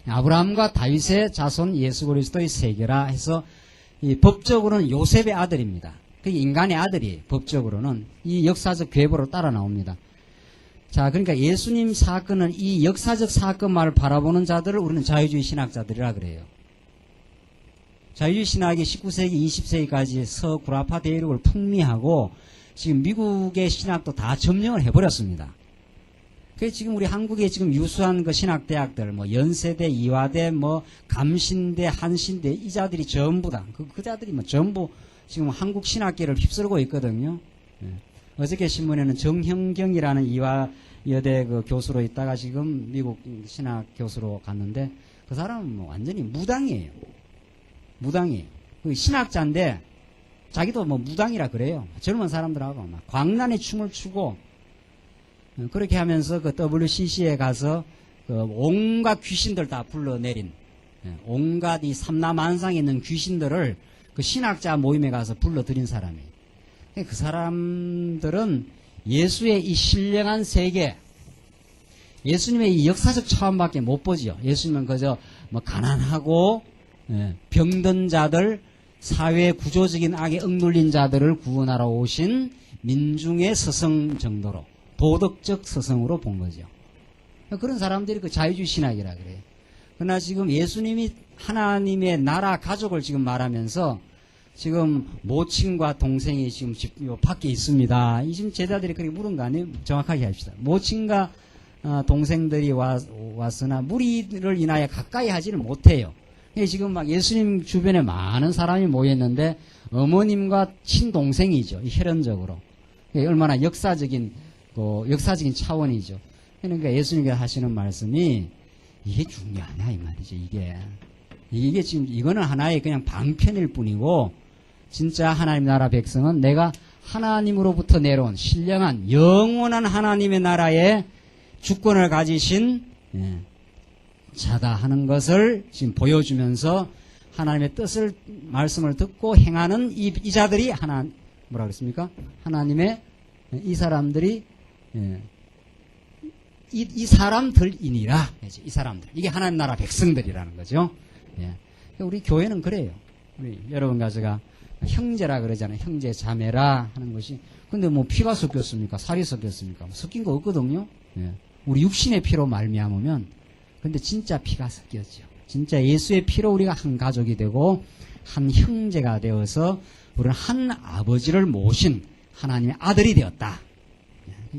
아브라함과 다윗의 자손 예수 그리스도의 세계라 해서 이 법적으로는 요셉의 아들입니다. 그게 인간의 아들이 법적으로는 이 역사적 궤보로 따라 나옵니다. 자, 그러니까 예수님 사건은 이 역사적 사건만을 바라보는 자들을 우리는 자유주의 신학자들이라 그래요. 자유주의 신학이 19세기, 20세기까지 서구라파 대륙을 풍미하고 지금 미국의 신학도 다 점령을 해버렸습니다. 그래서 지금 우리 한국에 지금 유수한 그 신학대학들, 뭐 연세대, 이화대, 뭐 감신대, 한신대 이 자들이 전부 다 그 자들이 뭐 전부 지금 한국 신학계를 휩쓸고 있거든요. 예. 어저께 신문에는 정형경이라는 이화여대 그 교수로 있다가 지금 미국 신학 교수로 갔는데 그 사람은 뭐 완전히 무당이에요. 무당이에요. 그 신학자인데 자기도 뭐 무당이라 그래요. 젊은 사람들하고 막 광란의 춤을 추고 그렇게 하면서 그 WCC에 가서 그 온갖 귀신들 다 불러내린 온갖 이 삼라만상에 있는 귀신들을 그 신학자 모임에 가서 불러들인 사람이에요. 그 사람들은 예수의 이 신령한 세계, 예수님의 이 역사적 차원밖에 못 보지요. 예수님은 그저 뭐 가난하고 병든 자들, 사회 구조적인 악에 억눌린 자들을 구원하러 오신 민중의 스승 정도로 도덕적 스승으로 본 거죠. 그런 사람들이 그 자유주의 신학이라 그래요. 그러나 지금 예수님이 하나님의 나라 가족을 지금 말하면서 지금 모친과 동생이 지금 밖에 있습니다. 이 지금 제자들이 그렇게 물은 거 아니에요? 정확하게 합시다. 모친과 동생들이 왔으나 무리를 인하여 가까이 하지를 못해요. 지금 막 예수님 주변에 많은 사람이 모였는데 어머님과 친동생이죠. 혈연적으로. 얼마나 역사적인 차원이죠. 그러니까 예수님께서 하시는 말씀이 이게 중요하냐 이 말이죠. 이게 지금 이거는 하나의 그냥 방편일 뿐이고 진짜 하나님 나라 백성은 내가 하나님으로부터 내려온 신령한 영원한 하나님의 나라의 주권을 가지신 자다 하는 것을 지금 보여주면서 하나님의 뜻을 말씀을 듣고 행하는 이 자들이 뭐라 그랬습니까? 하나님의 이 사람들이 이 사람들이니라. 이 사람들. 이게 하나님 나라 백성들이라는 거죠. 우리 교회는 그래요. 우리 여러분과 제가 형제라 그러잖아요. 형제 자매라 하는 것이. 근데 뭐 피가 섞였습니까? 살이 섞였습니까? 섞인 거 없거든요. 우리 육신의 피로 말미암으면 근데 진짜 피가 섞였죠. 진짜 예수의 피로 우리가 한 가족이 되고 한 형제가 되어서 우리는 한 아버지를 모신 하나님의 아들이 되었다.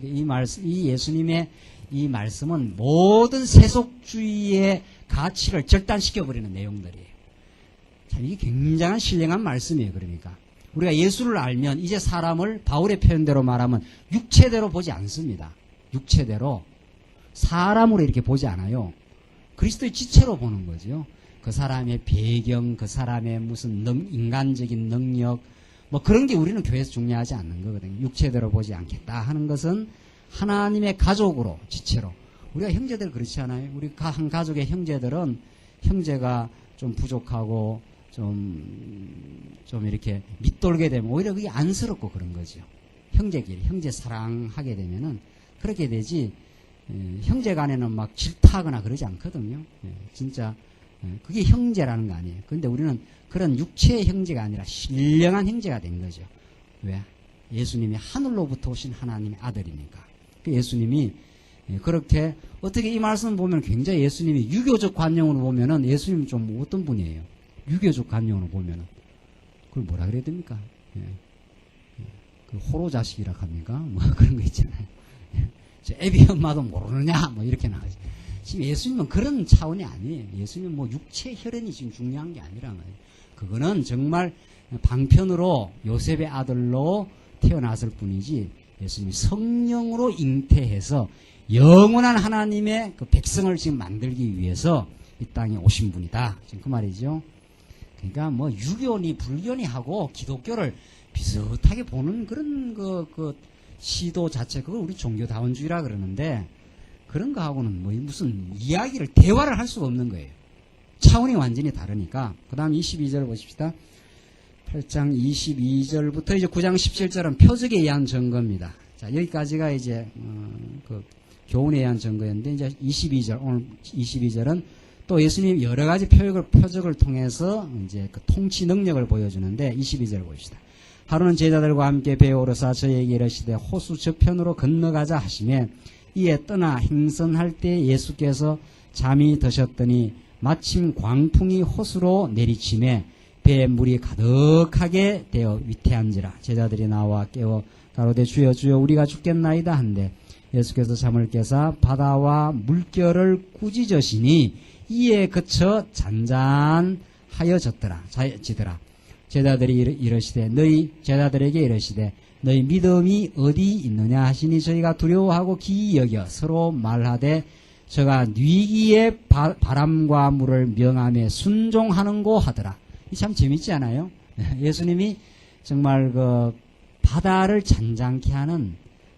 이 예수님의 이 말씀은 모든 세속주의의 가치를 절단시켜버리는 내용들이에요. 참 이게 굉장한 신령한 말씀이에요. 그러니까 우리가 예수를 알면 이제 사람을 바울의 표현대로 말하면 육체대로 보지 않습니다. 육체대로 사람으로 이렇게 보지 않아요. 그리스도의 지체로 보는 거죠. 그 사람의 배경, 그 사람의 무슨 인간적인 능력 뭐 그런 게 우리는 교회에서 중요하지 않는 거거든요. 육체대로 보지 않겠다 하는 것은 하나님의 가족으로 지체로. 우리가 형제들 그렇지 않아요? 우리 한 가족의 형제들은 형제가 좀 부족하고 좀 이렇게 밑돌게 되면 오히려 그게 안쓰럽고 그런 거죠. 형제끼리 형제 사랑하게 되면은 그렇게 되지. 형제 간에는 막 질타하거나 그러지 않거든요. 진짜 그게 형제라는 거 아니에요. 그런데 우리는 그런 육체의 형제가 아니라 신령한 형제가 된 거죠. 왜? 예수님이 하늘로부터 오신 하나님의 아들이니까. 예수님이 그렇게 어떻게 이 말씀 보면 굉장히 예수님이 유교적 관념으로 보면은 예수님 좀 어떤 분이에요? 유교적 관념으로 보면은 그걸 뭐라 그래야 됩니까? 그 호로 자식이라 합니까? 뭐 그런 거 있잖아요. 애비 엄마도 모르느냐? 뭐 이렇게 나가지. 지금 예수님은 그런 차원이 아니에요. 예수님은 뭐 육체 혈연이 지금 중요한 게 아니란 거예요. 그거는 정말 방편으로 요셉의 아들로 태어났을 뿐이지 예수님이 성령으로 잉태해서 영원한 하나님의 그 백성을 지금 만들기 위해서 이 땅에 오신 분이다. 지금 그 말이죠. 그러니까 뭐 유교니 불교니 하고 기독교를 비슷하게 보는 그런 그 시도 자체 그걸 우리 종교다원주의라 그러는데 그런 거하고는 뭐 무슨 이야기를 대화를 할 수가 없는 거예요. 차원이 완전히 다르니까. 그 다음 22절 보십시다. 8장 22절부터 이제 9장 17절은 표적에 의한 증거입니다. 자, 여기까지가 이제 그 교훈에 의한 증거였는데 이제 22절 오늘 22절은 또 예수님이 여러 가지 표적을 통해서 이제 그 통치 능력을 보여주는데 22절 봅시다. 하루는 제자들과 함께 배에 오르사 저에게 이르시되 호수 저편으로 건너가자 하시매 이에 떠나 행선할 때 예수께서 잠이 드셨더니 마침 광풍이 호수로 내리치매 배에 물이 가득하게 되어 위태한지라. 제자들이 나와 깨워 가로되 주여 주여 우리가 죽겠나이다 한데 예수께서 잠을 깨사 바다와 물결을 꾸짖으시니 이에 그쳐 잔잔하여지더라. 제자들에게 이르시되 너희 믿음이 어디 있느냐 하시니 저희가 두려워하고 기이 여겨 서로 말하되 저가 뉘기에 바람과 물을 명함에 순종하는고 하더라. 이 참 재밌지 않아요? 예수님이 정말 그 바다를 잔잔케 하는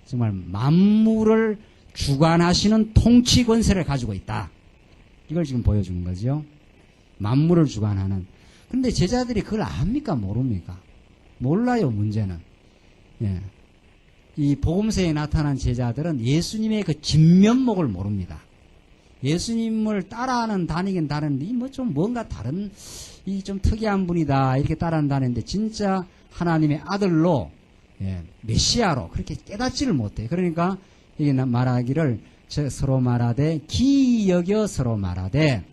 정말 만물을 주관하시는 통치 권세를 가지고 있다. 이걸 지금 보여주는 거죠. 만물을 주관하는. 근데 제자들이 그걸 압니까? 모릅니까? 몰라요, 문제는. 예. 이 복음서에 나타난 제자들은 예수님의 그 진면목을 모릅니다. 예수님을 따라하는 다니긴 다른데, 좀 뭔가 다른, 이 좀 특이한 분이다. 이렇게 따라한다는데, 진짜 하나님의 아들로, 예, 메시아로 그렇게 깨닫지를 못해. 그러니까, 여기 말하기를, 서로 말하되, 기이 여겨 서로 말하되,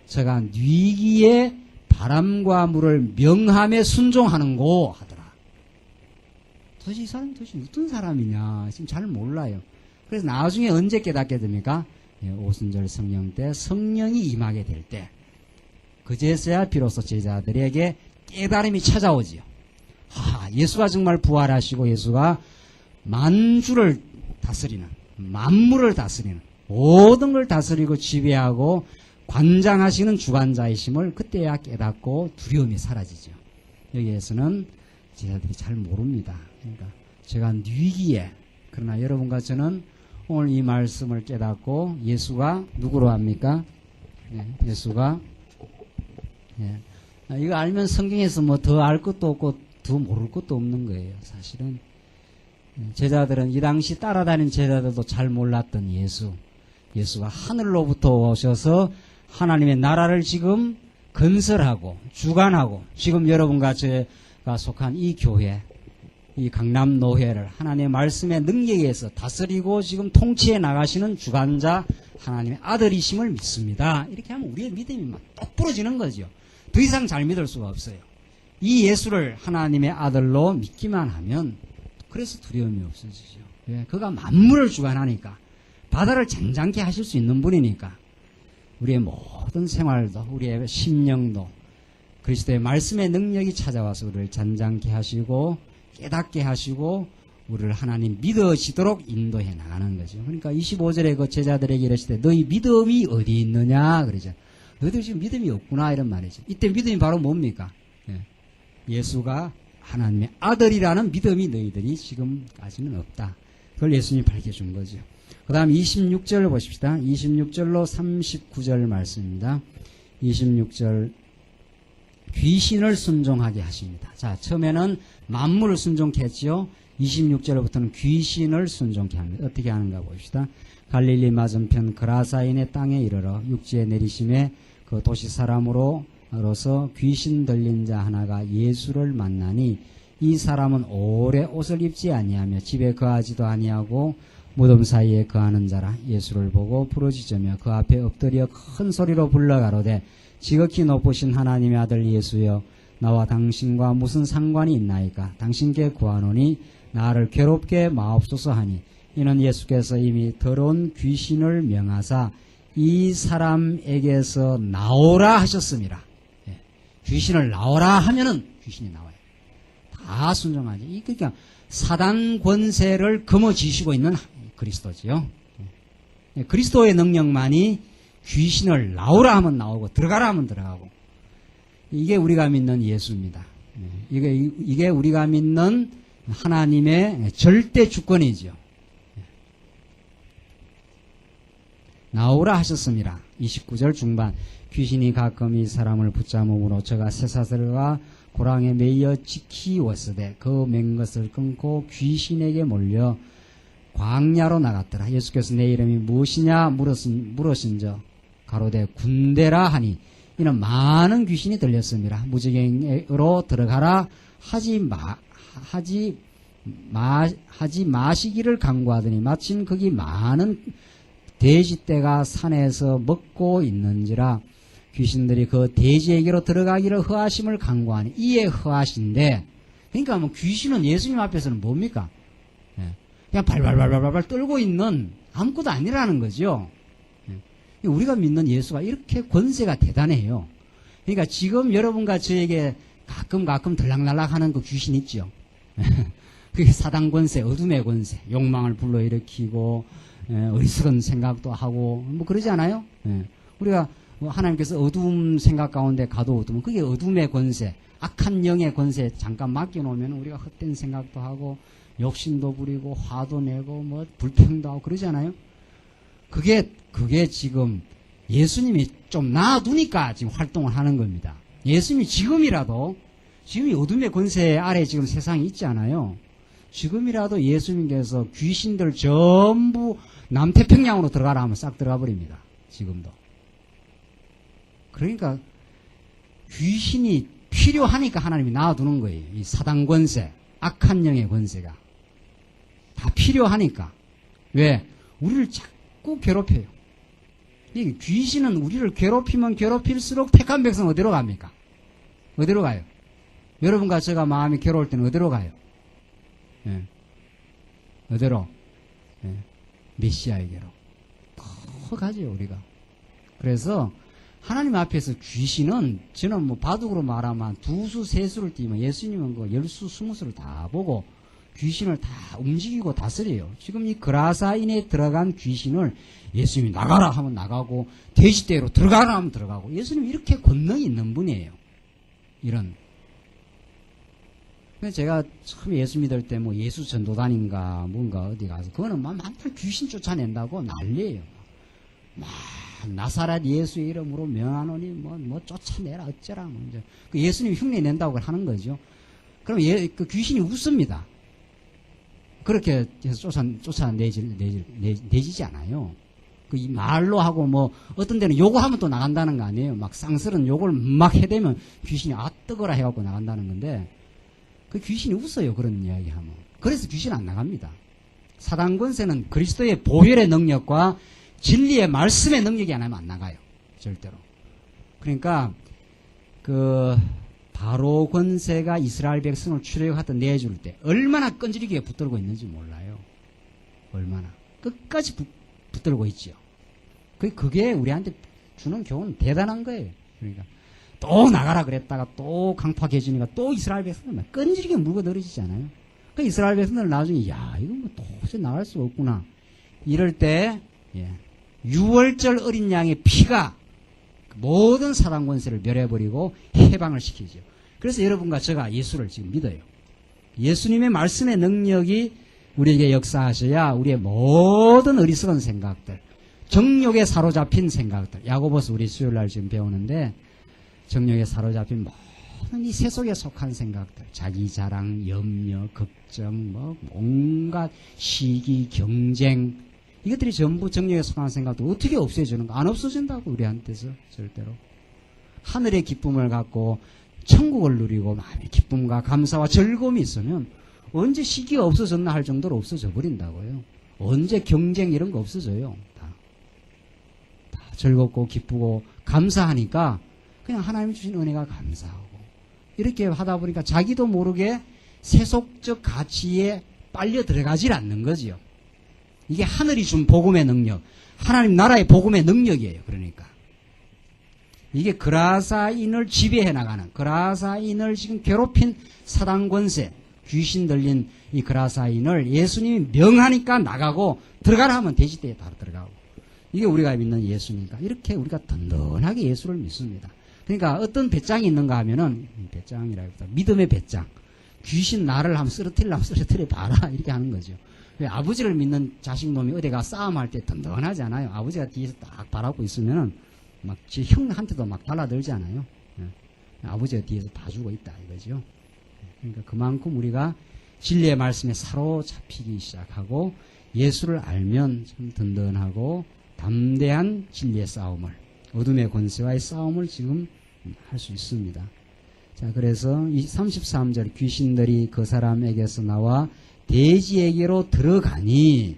저가 뉘기에 바람과 물을 명함에 순종하는고 하더라. 도대체 이 사람이 도대체 어떤 사람이냐. 지금 잘 몰라요. 그래서 나중에 언제 깨닫게 됩니까? 예, 오순절 성령 때 성령이 임하게 될 때 그제서야 비로소 제자들에게 깨달음이 찾아오지요. 예수가 정말 부활하시고 예수가 만주를 다스리는 만물을 다스리는 모든 걸 다스리고 지배하고 관장하시는 주관자이심을 그때야 깨닫고 두려움이 사라지죠. 여기에서는 제자들이 잘 모릅니다. 그러니까 제가 뉘기에 그러나 여러분과 저는 오늘 이 말씀을 깨닫고 예수가 누구로 합니까? 예수가 이거 알면 성경에서 뭐 더 알 것도 없고 더 모를 것도 없는 거예요. 사실은 제자들은 이 당시 따라다닌 제자들도 잘 몰랐던 예수가 하늘로부터 오셔서 하나님의 나라를 지금 건설하고 주관하고 지금 여러분과 제가 속한 이 교회 이 강남노회를 하나님의 말씀의 능력에 의해서 다스리고 지금 통치해 나가시는 주관자 하나님의 아들이심을 믿습니다. 이렇게 하면 우리의 믿음이 막 똑 부러지는 거죠. 더 이상 잘 믿을 수가 없어요. 이 예수를 하나님의 아들로 믿기만 하면 그래서 두려움이 없어지죠. 왜? 그가 만물을 주관하니까 바다를 잔잔케 하실 수 있는 분이니까 우리의 모든 생활도 우리의 심령도 그리스도의 말씀의 능력이 찾아와서 우리를 잔잔케 하시고 깨닫게 하시고 우리를 하나님 믿어지도록 인도해 나가는 거죠. 그러니까 25절에 그 제자들에게 이르시되 너희 믿음이 어디 있느냐 그러죠. 너희들 지금 믿음이 없구나 이런 말이죠. 이때 믿음이 바로 뭡니까? 예수가 하나님의 아들이라는 믿음이 너희들이 지금까지는 없다. 그걸 예수님이 밝혀준 거죠. 그 다음 26절 보십시다. 26절로 39절 말씀입니다. 26절 귀신을 순종하게 하십니다. 자, 처음에는 만물을 순종케 했지요. 26절부터는 귀신을 순종케 합니다. 어떻게 하는가 봅시다. 갈릴리 맞은편 그라사인의 땅에 이르러 육지에 내리심에 그 도시 사람으로서 귀신 들린 자 하나가 예수를 만나니 이 사람은 오래 옷을 입지 아니하며 집에 거하지도 아니하고 무덤 사이에 거하는 자라. 예수를 보고 부르짖으며 그 앞에 엎드려 큰 소리로 불러 가로되 지극히 높으신 하나님의 아들 예수여 나와 당신과 무슨 상관이 있나이까. 당신께 구하노니 나를 괴롭게 마옵소서 하니 이는 예수께서 이미 더러운 귀신을 명하사 이 사람에게서 나오라 하셨습니다. 귀신을 나오라 하면은 귀신이 나와요. 다 순종하죠. 그러니까 사단 권세를 거머쥐시고 있는 그리스도지요. 그리스도의 능력만이 귀신을 나오라 하면 나오고 들어가라 하면 들어가고 이게 우리가 믿는 예수입니다. 이게 우리가 믿는 하나님의 절대 주권이죠. 나오라 하셨습니다. 29절 중반 귀신이 가끔 이 사람을 붙잡음으로 저가 쇠사슬과 고랑에 매여 지키웠으되 그 맨 것을 끊고 귀신에게 몰려 광야로 나갔더라. 예수께서 내 이름이 무엇이냐 물으신저 가로되 군대라 하니 이는 많은 귀신이 들렸습니다. 무지개로 들어가라 하지 마시기를 강구하더니 마침 거기 많은 돼지떼가 산에서 먹고 있는지라 귀신들이 그 돼지에게로 들어가기를 허하심을 강구하니 이에 허하신데, 그러니까 뭐 귀신은 예수님 앞에서는 뭡니까? 그냥 발발발발발 떨고 있는 아무것도 아니라는 거죠. 우리가 믿는 예수가 이렇게 권세가 대단해요. 그러니까 지금 여러분과 저에게 가끔 들락날락 하는 그 귀신 있죠. 그게 사단 권세, 어둠의 권세, 욕망을 불러일으키고 어리석은 생각도 하고 뭐 그러지 않아요? 우리가 하나님께서 어두움 생각 가운데 가둬두면 그게 어둠의 권세, 악한 영의 권세 잠깐 맡겨놓으면 우리가 헛된 생각도 하고 욕심도 부리고 화도 내고 뭐 불평도 하고 그러지 않아요? 그게 지금 예수님이 좀 놔두니까 지금 활동을 하는 겁니다. 예수님이 지금이라도 지금 이 어둠의 권세 아래 지금 세상이 있지 않아요? 지금이라도 예수님께서 귀신들 전부 남태평양으로 들어가라 하면 싹 들어가 버립니다. 지금도. 그러니까 귀신이 필요하니까 하나님이 놔두는 거예요. 이 사단 권세, 악한 영의 권세가 다 필요하니까. 왜? 우리를 자꾸 괴롭혀요. 이 귀신은 우리를 괴롭히면 괴롭힐수록 택한 백성 어디로 갑니까? 어디로 가요? 여러분과 제가 마음이 괴로울 때는 어디로 가요? 어디로? 메시아에게로 더 가죠, 우리가. 그래서 하나님 앞에서 귀신은, 저는 뭐 바둑으로 말하면 두수 세수를 띄면 예수님은 그 열수 스무수를 다 보고 귀신을 다 움직이고 다스려요. 지금 이 그라사인에 들어간 귀신을 예수님이 나가라 하면 나가고 돼지떼로 들어가라 하면 들어가고, 예수님이 이렇게 권능이 있는 분이에요. 이런. 제가 처음 예수 믿을 때 뭐 예수 전도단인가 뭔가 어디 가서 그거는 막 맨날 귀신 쫓아낸다고 난리예요. 막 나사렛 예수의 이름으로 명하노니 뭐 쫓아내라 어쩌라 뭐 이제 그 예수님 흉내 낸다고 하는 거죠. 그럼 그 귀신이 웃습니다. 그렇게 해서 쫓아내지지 않아요. 그 이 말로 하고 뭐 어떤 데는 요거 하면 또 나간다는 거 아니에요. 막 쌍스런 요걸 막 해대면 귀신이 아 뜨거라 해갖고 나간다는 건데, 그 귀신이 웃어요. 그런 이야기 하면. 그래서 귀신 안 나갑니다. 사단 권세는 그리스도의 보혈의 능력과 진리의 말씀의 능력이 안 하면 안 나가요. 절대로. 그러니까 그 바로 권세가 이스라엘 백성을 출애굽하던 내줄 때 얼마나 끈질기게 붙들고 있는지 몰라요. 얼마나 끝까지 붙들고 있죠. 그게 우리한테 주는 교훈은 대단한 거예요. 그러니까 또 나가라 그랬다가 또 강팍해지니까 또 이스라엘 백성들 끈질기게 물고 늘어지잖아요. 그 이스라엘 백성들 나중에 야 이거 뭐 도저히 나갈 수가 없구나 이럴 때 6월절 어린 양의 피가 모든 사단 권세를 멸해버리고 해방을 시키죠. 그래서 여러분과 제가 예수를 지금 믿어요. 예수님의 말씀의 능력이 우리에게 역사하셔야 우리의 모든 어리석은 생각들, 정욕에 사로잡힌 생각들, 야고보서 우리 수요일날 지금 배우는데 정욕에 사로잡힌 모든 이 세속에 속한 생각들, 자기 자랑, 염려, 걱정, 뭐 온갖 시기, 경쟁, 이것들이 전부 정욕에 속한 생각들 어떻게 없애주는가? 안 없어진다고 우리한테서 절대로. 하늘의 기쁨을 갖고 천국을 누리고 마음의 기쁨과 감사와 즐거움이 있으면 언제 시기가 없어졌나 할 정도로 없어져 버린다고요. 언제 경쟁 이런 거 없어져요. 다 즐겁고 기쁘고 감사하니까 그냥 하나님 주신 은혜가 감사하고 이렇게 하다 보니까 자기도 모르게 세속적 가치에 빨려 들어가질 않는 거지요. 이게 하늘이 준 복음의 능력, 하나님 나라의 복음의 능력이에요. 그러니까 이게 그라사인을 지배해 나가는, 그라사인을 지금 괴롭힌 사단 권세, 귀신 들린 이 그라사인을 예수님이 명하니까 나가고 들어가라 하면 돼지떼에 바로 들어가고, 이게 우리가 믿는 예수니까 이렇게 우리가 든든하게 예수를 믿습니다. 그러니까 어떤 배짱이 있는가 하면은, 배짱이라기보다 믿음의 배짱, 귀신 나를 한번 쓰러뜨리려면 쓰러뜨려 봐라 이렇게 하는 거죠. 왜 아버지를 믿는 자식놈이 어디가 싸움할 때 든든하지 않아요. 아버지가 뒤에서 딱 바라보고 있으면은 막 지 형한테도 막 달라들지 않아요. 아버지가 뒤에서 봐주고 있다 이거죠. 그러니까 그만큼 우리가 진리의 말씀에 사로잡히기 시작하고 예수를 알면 참 든든하고 담대한 진리의 싸움을 어둠의 권세와의 싸움을 지금 할 수 있습니다. 자, 그래서 이 33절 귀신들이 그 사람에게서 나와 돼지에게로 들어가니,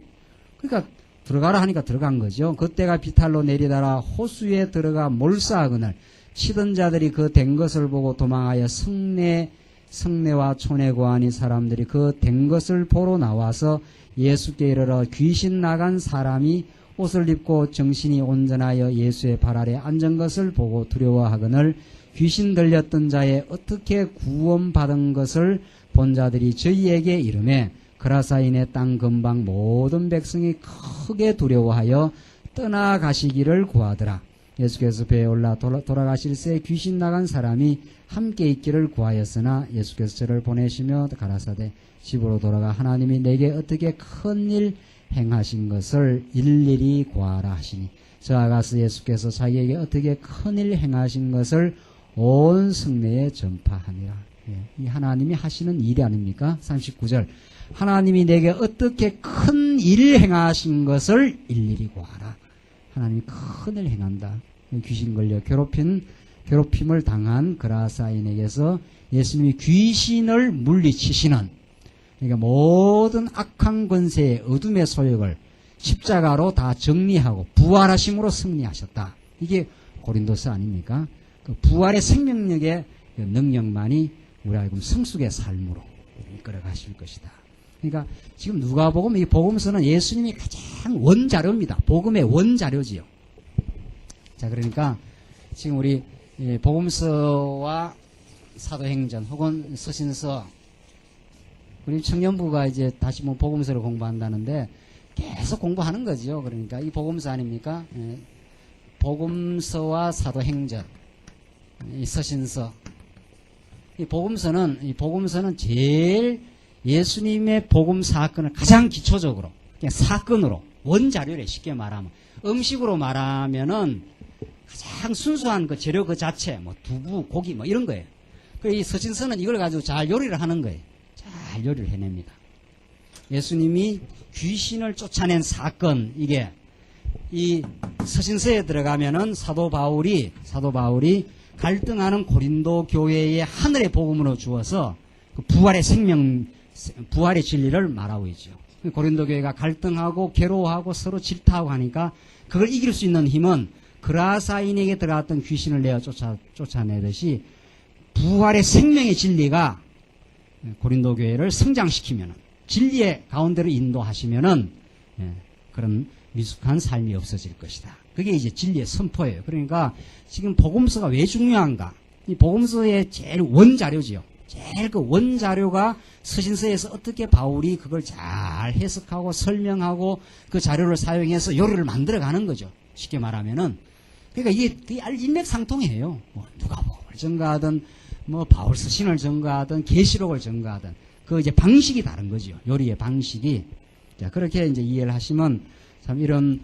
그러니까 들어가라 하니까 들어간 거죠. 그때가 비탈로 내리다라 호수에 들어가 몰사하거늘 치던 자들이 그 된 것을 보고 도망하여 성내와 촌에 거하니 사람들이 그 된 것을 보러 나와서 예수께 이르러 귀신 나간 사람이 옷을 입고 정신이 온전하여 예수의 발 아래 앉은 것을 보고 두려워하거늘 귀신 들렸던 자의 어떻게 구원받은 것을 본 자들이 저희에게 이르매 그라사인의 땅 근방 모든 백성이 크게 두려워하여 떠나가시기를 구하더라. 예수께서 배에 올라 돌아가실새 귀신 나간 사람이 함께 있기를 구하였으나 예수께서 저를 보내시며 가라사대 집으로 돌아가 하나님이 내게 어떻게 큰 일 행하신 것을 일일이 구하라 하시니 저와 가서 예수께서 자기에게 어떻게 큰 일 행하신 것을 온 성내에 전파하니라. 이 하나님이 하시는 일이 아닙니까? 39절 하나님이 내게 어떻게 큰 일 행하신 것을 일일이 구하라. 하나님이 큰 일 행한다. 귀신 걸려 괴롭힘을 당한 그라사인에게서 예수님이 귀신을 물리치시는, 그러니까 모든 악한 권세의 어둠의 소욕을 십자가로 다 정리하고 부활하심으로 승리하셨다. 이게 고린도서 아닙니까? 그 부활의 생명력의 그 능력만이 우리 알고 성숙의 삶으로 이끌어 가실 것이다. 그러니까 지금 누가복음, 이 복음서는 예수님이 가장 원자료입니다. 복음의 원자료지요. 자, 그러니까 지금 우리 복음서와 사도행전 혹은 서신서, 우리 청년부가 이제 다시 뭐 복음서를 공부한다는데 계속 공부하는 거죠. 그러니까 이 복음서 아닙니까? 복음서와 사도행전, 이 서신서, 이 복음서는 제일 예수님의 복음 사건을 가장 기초적으로 그냥 사건으로 원자료래. 쉽게 말하면 음식으로 말하면은 가장 순수한 그 재료 그 자체, 뭐 두부, 고기 뭐 이런 거예요. 그 이 서신서는 이걸 가지고 잘 요리를 하는 거예요. 잘 요리를 해냅니다. 예수님이 귀신을 쫓아낸 사건, 이게 이 서신서에 들어가면은 사도 바울이 갈등하는 고린도 교회의 하늘의 복음으로 주어서 그 부활의 진리를 말하고 있죠. 고린도 교회가 갈등하고 괴로워하고 서로 질타하고 하니까 그걸 이길 수 있는 힘은 그라사인에게 들어갔던 귀신을 내어 쫓아내듯이 부활의 생명의 진리가 고린도 교회를 성장시키면은, 진리의 가운데로 인도하시면은 그런 미숙한 삶이 없어질 것이다. 그게 이제 진리의 선포예요. 그러니까 지금 복음서가 왜 중요한가? 이 복음서의 제일 원자료지요. 제일 그 원자료가 서신서에서 어떻게 바울이 그걸 잘 해석하고 설명하고 그 자료를 사용해서 요리를 만들어가는 거죠. 쉽게 말하면은. 그러니까 이게 일맥상통해요. 뭐 누가복음을 전가하든 뭐 바울 서신을 전가하든 계시록을 전가하든 그 이제 방식이 다른 거죠. 요리의 방식이. 자, 그렇게 이제 이해를 하시면 참 이런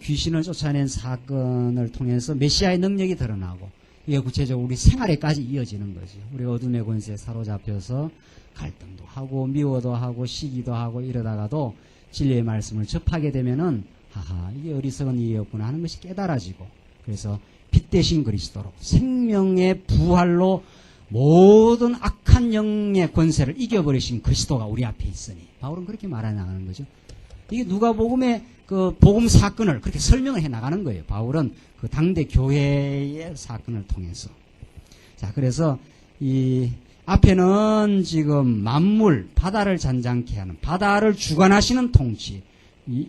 귀신을 쫓아낸 사건을 통해서 메시아의 능력이 드러나고 이게 구체적으로 우리 생활에까지 이어지는 거죠. 우리 어둠의 권세에 사로잡혀서 갈등도 하고 미워도 하고 시기도 하고 이러다가도 진리의 말씀을 접하게 되면은 하하, 이게 어리석은 이해였구나 하는 것이 깨달아지고, 그래서 빛 대신 그리스도로 생명의 부활로 모든 악한 영의 권세를 이겨버리신 그리스도가 우리 앞에 있으니, 바울은 그렇게 말해 나가는 거죠. 이게 누가복음의 그 복음 사건을 그렇게 설명을 해 나가는 거예요. 바울은 그 당대 교회의 사건을 통해서. 자, 그래서 이 앞에는 지금 만물, 바다를 잔잔케 하는, 바다를 주관하시는 통치,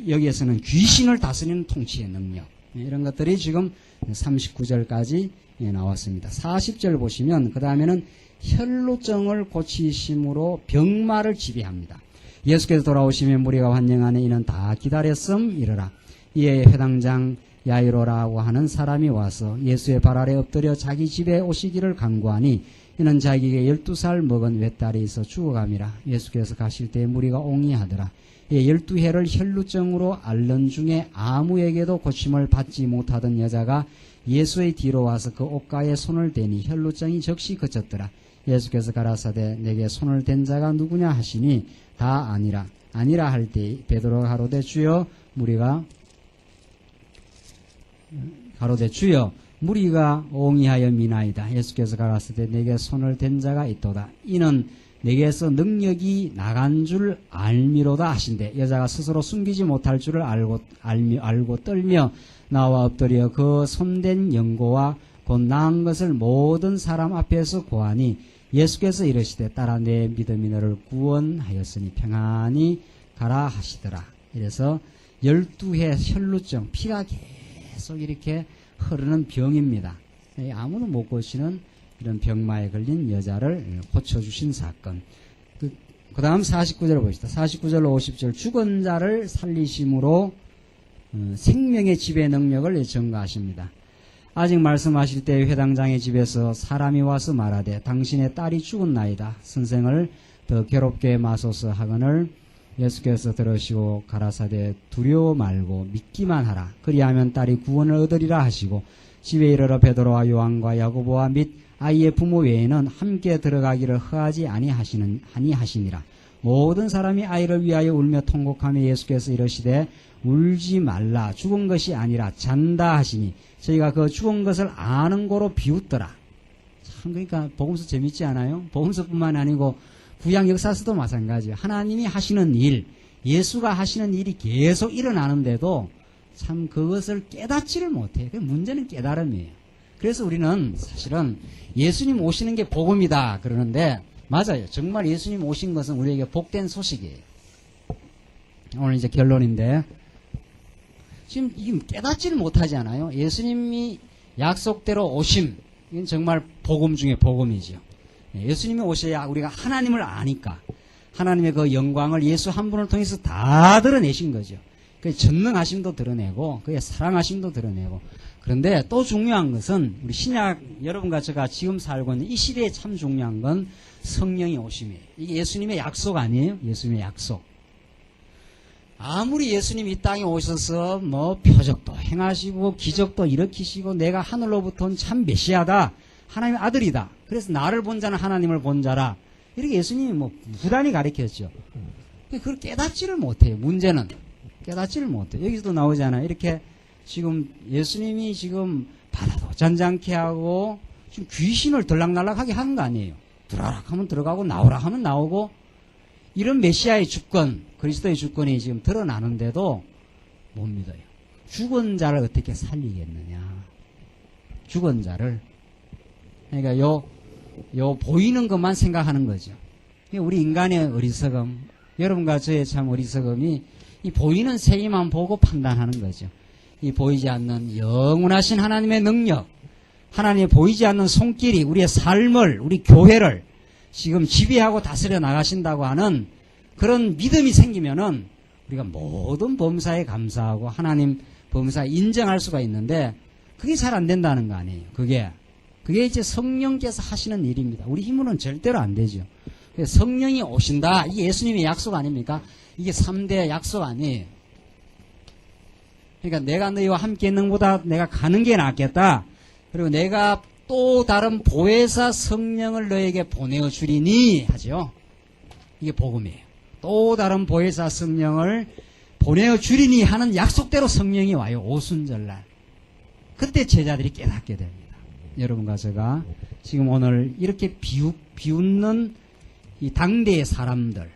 여기에서는 귀신을 다스리는 통치의 능력, 이런 것들이 지금 39절까지 나왔습니다. 40절 보시면 그 다음에는 혈루증을 고치심으로 병마를 지배합니다. 예수께서 돌아오시면 무리가 환영하는 이는 다 기다렸음 이르라. 이에 회당장 야이로라고 하는 사람이 와서 예수의 발 아래 엎드려 자기 집에 오시기를 간구하니 이는 자기에게 12살 먹은 외딸이 있어 죽어감이라. 예수께서 가실 때 무리가 옹이하더라. 12해를 혈루증으로 앓는 중에 아무에게도 고침을 받지 못하던 여자가 예수의 뒤로 와서 그 옷가에 손을 대니 혈루증이 즉시 그쳤더라. 예수께서 가라사대 내게 손을 댄 자가 누구냐 하시니 다 아니라 할 때 베드로가 가로되 주여 무리가 가로되 주여 무리가 옹이하여 미나이다. 예수께서 가라사대 내게 손을 댄 자가 있도다. 이는 내게서 능력이 나간 줄 알미로다 하신대. 여자가 스스로 숨기지 못할 줄을 알고 떨며 나와 엎드려 그 손댄 연고와 곧 나은 것을 모든 사람 앞에서 고하니 예수께서 이르시되 딸아 내 믿음이 너를 구원하였으니 평안히 가라 하시더라. 이래서 12해 혈루증, 피가 계속 이렇게 흐르는 병입니다. 아무도 못 고치는 이런 병마에 걸린 여자를 고쳐주신 사건. 그 다음 49절 보시다. 49절 50절 죽은 자를 살리심으로 생명의 지배 능력을 증거하십니다. 아직 말씀하실 때 회당장의 집에서 사람이 와서 말하되 당신의 딸이 죽었나이다. 선생을 더 괴롭게 마소서 하거늘 예수께서 들으시고 가라사대 두려워 말고 믿기만 하라. 그리하면 딸이 구원을 얻으리라 하시고 집에 이르러 베드로와 요한과 야고보와 및 아이의 부모 외에는 함께 들어가기를 허하지 아니하시니라. 모든 사람이 아이를 위하여 울며 통곡하며 예수께서 이르시되 울지 말라. 죽은 것이 아니라 잔다 하시니 저희가 그 죽은 것을 아는 거로 비웃더라. 참 그러니까 복음서 재밌지 않아요? 복음서뿐만 아니고 구약 역사서도 마찬가지예요. 하나님이 하시는 일, 예수가 하시는 일이 계속 일어나는데도 참 그것을 깨닫지를 못해요. 문제는 깨달음이에요. 그래서 우리는 사실은 예수님 오시는 게 복음이다 그러는데 맞아요. 정말 예수님 오신 것은 우리에게 복된 소식이에요. 오늘 이제 결론인데 지금 이게 깨닫지를 못하지 않아요? 예수님이 약속대로 오심, 이건 정말 복음 중에 복음이죠. 예수님이 오셔야 우리가 하나님을 아니까 하나님의 그 영광을 예수 한 분을 통해서 다 드러내신 거죠. 그의 전능하심도 드러내고 그의 사랑하심도 드러내고. 그런데 또 중요한 것은 우리 신약 여러분과 제가 지금 살고 있는 이 시대에 참 중요한 건 성령이 오심이에요. 이게 예수님의 약속 아니에요? 예수님의 약속. 아무리 예수님이 이 땅에 오셔서 뭐 표적도 행하시고 기적도 일으키시고 내가 하늘로부터 온 참 메시아다, 하나님의 아들이다, 그래서 나를 본 자는 하나님을 본 자라, 이렇게 예수님이 뭐 부단히 가르쳤죠. 그걸 깨닫지를 못해요. 문제는 깨닫지를 못해요. 여기서도 나오잖아요. 이렇게 지금 예수님이 지금 바다도 잔잔케 하고 지금 귀신을 들락날락하게 하는 거 아니에요. 들어라 하면 들어가고 나오라 하면 나오고, 이런 메시아의 주권, 그리스도의 주권이 지금 드러나는데도 못 믿어요. 죽은 자를 어떻게 살리겠느냐. 죽은 자를. 그러니까 요 보이는 것만 생각하는 거죠. 우리 인간의 어리석음, 여러분과 저의 참 어리석음이 이 보이는 세계만 보고 판단하는 거죠. 이 보이지 않는 영원하신 하나님의 능력, 하나님의 보이지 않는 손길이 우리의 삶을, 우리 교회를 지금 지배하고 다스려 나가신다고 하는 그런 믿음이 생기면은 우리가 모든 범사에 감사하고 하나님 범사에 인정할 수가 있는데 그게 잘 안 된다는 거 아니에요. 그게 이제 성령께서 하시는 일입니다. 우리 힘으로는 절대로 안 되죠. 성령이 오신다. 이게 예수님의 약속 아닙니까? 이게 3대 약속 아니에요. 그러니까 내가 너희와 함께 있는 것보다 내가 가는 게 낫겠다. 그리고 내가 또 다른 보혜사 성령을 너에게 보내어 주리니 하죠. 이게 복음이에요. 또 다른 보혜사 성령을 보내어 주리니 하는 약속대로 성령이 와요. 오순절날. 그때 제자들이 깨닫게 됩니다. 여러분과 제가 지금 오늘 이렇게 비웃는 이 당대의 사람들,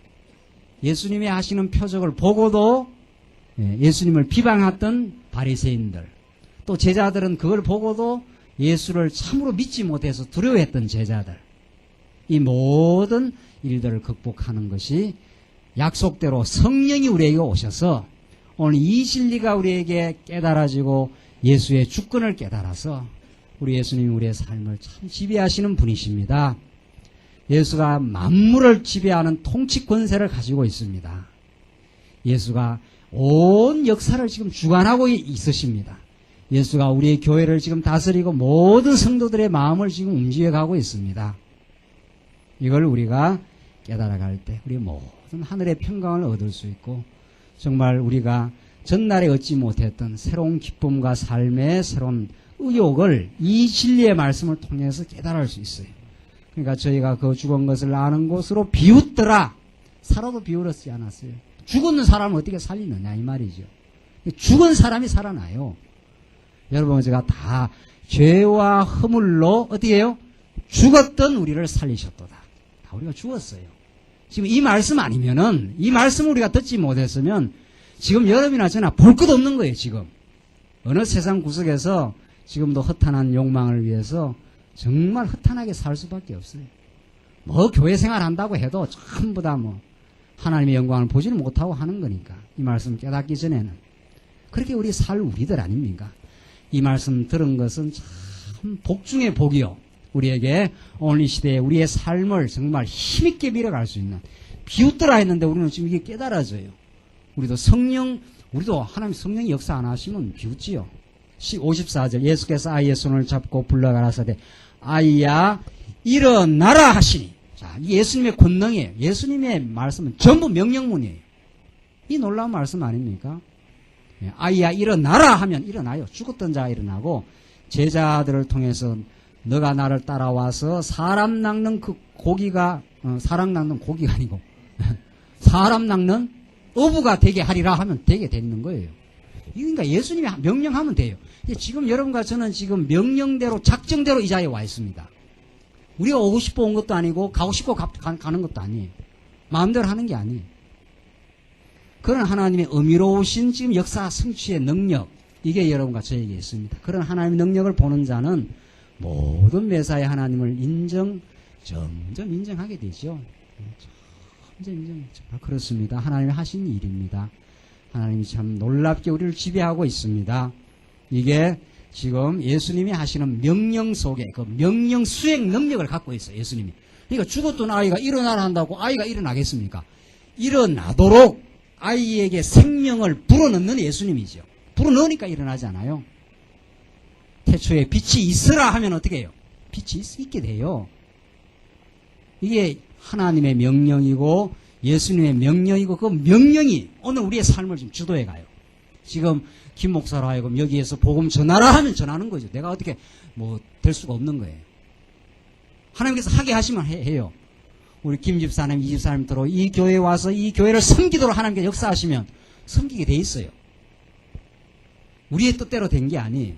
예수님이 하시는 표적을 보고도 예수님을 비방했던 바리새인들, 또 제자들은 그걸 보고도 예수를 참으로 믿지 못해서 두려워했던 제자들, 이 모든 일들을 극복하는 것이 약속대로 성령이 우리에게 오셔서 오늘 이 진리가 우리에게 깨달아지고 예수의 주권을 깨달아서 우리 예수님이 우리의 삶을 참 지배하시는 분이십니다. 예수가 만물을 지배하는 통치 권세를 가지고 있습니다. 예수가 온 역사를 지금 주관하고 있으십니다. 예수가 우리의 교회를 지금 다스리고 모든 성도들의 마음을 지금 움직여가고 있습니다. 이걸 우리가 깨달아갈 때 우리 모든 하늘의 평강을 얻을 수 있고 정말 우리가 전날에 얻지 못했던 새로운 기쁨과 삶의 새로운 의욕을 이 진리의 말씀을 통해서 깨달을 수 있어요. 그러니까 저희가 그 죽은 것을 아는 곳으로 비웃더라. 살아도 비웃었지 않았어요. 죽은 사람을 어떻게 살리느냐 이 말이죠. 죽은 사람이 살아나요. 여러분, 제가 다 죄와 허물로 어떻게 해요? 죽었던 우리를 살리셨도다. 다 우리가 죽었어요. 지금 이 말씀 아니면은, 이 말씀을 우리가 듣지 못했으면 지금 여러분이나 저나 볼 것 없는 거예요, 지금. 어느 세상 구석에서 지금도 허탄한 욕망을 위해서 정말 허탄하게 살 수밖에 없어요. 뭐 교회 생활 한다고 해도 전부 다 뭐 하나님의 영광을 보지는 못하고 하는 거니까. 이 말씀 깨닫기 전에는. 그렇게 우리 살 우리들 아닙니까? 이 말씀 들은 것은 참 복 중의 복이요. 우리에게 오늘 이 시대에 우리의 삶을 정말 힘있게 밀어갈 수 있는, 비웃더라 했는데 우리는 지금 이게 깨달아져요. 우리도 하나님 성령이 역사 안 하시면 비웃지요. 54절 예수께서 아이의 손을 잡고 불러가라사대 아이야 일어나라 하시니. 자, 이 예수님의 권능이에요. 예수님의 말씀은 전부 명령문이에요. 이 놀라운 말씀 아닙니까? 아이야 일어나라 하면 일어나요. 죽었던 자가 일어나고, 제자들을 통해서 너가 나를 따라와서 사람 낚는 그 고기가 사람 낚는 고기가 아니고 사람 낚는 어부가 되게 하리라 하면 되게 되는 거예요. 그러니까 예수님이 명령하면 돼요. 지금 여러분과 저는 지금 명령대로 작정대로 이 자리에 와 있습니다. 우리가 오고 싶어 온 것도 아니고 가고 싶어 가는 것도 아니에요. 마음대로 하는 게 아니에요. 그런 하나님의 어미로우신 지금 역사 성취의 능력, 이게 여러분과 저에게 있습니다. 그런 하나님의 능력을 보는 자는 모든 매사에 하나님을 점점 인정하게 되죠. 점점 정말 그렇습니다. 하나님이 하신 일입니다. 하나님이 참 놀랍게 우리를 지배하고 있습니다. 이게 지금 예수님이 하시는 명령 속에 그 명령 수행 능력을 갖고 있어요. 예수님이. 그러니까 죽었던 아이가 일어나라 한다고 아이가 일어나겠습니까? 일어나도록 아이에게 생명을 불어넣는 예수님이죠. 불어넣으니까 일어나잖아요. 태초에 빛이 있으라 하면 어떻게 해요? 빛이 있게 돼요. 이게 하나님의 명령이고 예수님의 명령이고, 그 명령이 오늘 우리의 삶을 좀 주도해 가요. 지금 김 목사로 하여금 여기에서 복음 전하라 하면 전하는 거죠. 내가 어떻게 뭐 될 수가 없는 거예요. 하나님께서 하게 하시면 해요. 우리 김 집사님, 이 집사님들로 이 교회에 와서 이 교회를 섬기도록 하나님께서 역사하시면 섬기게 돼 있어요. 우리의 뜻대로 된 게 아니에요.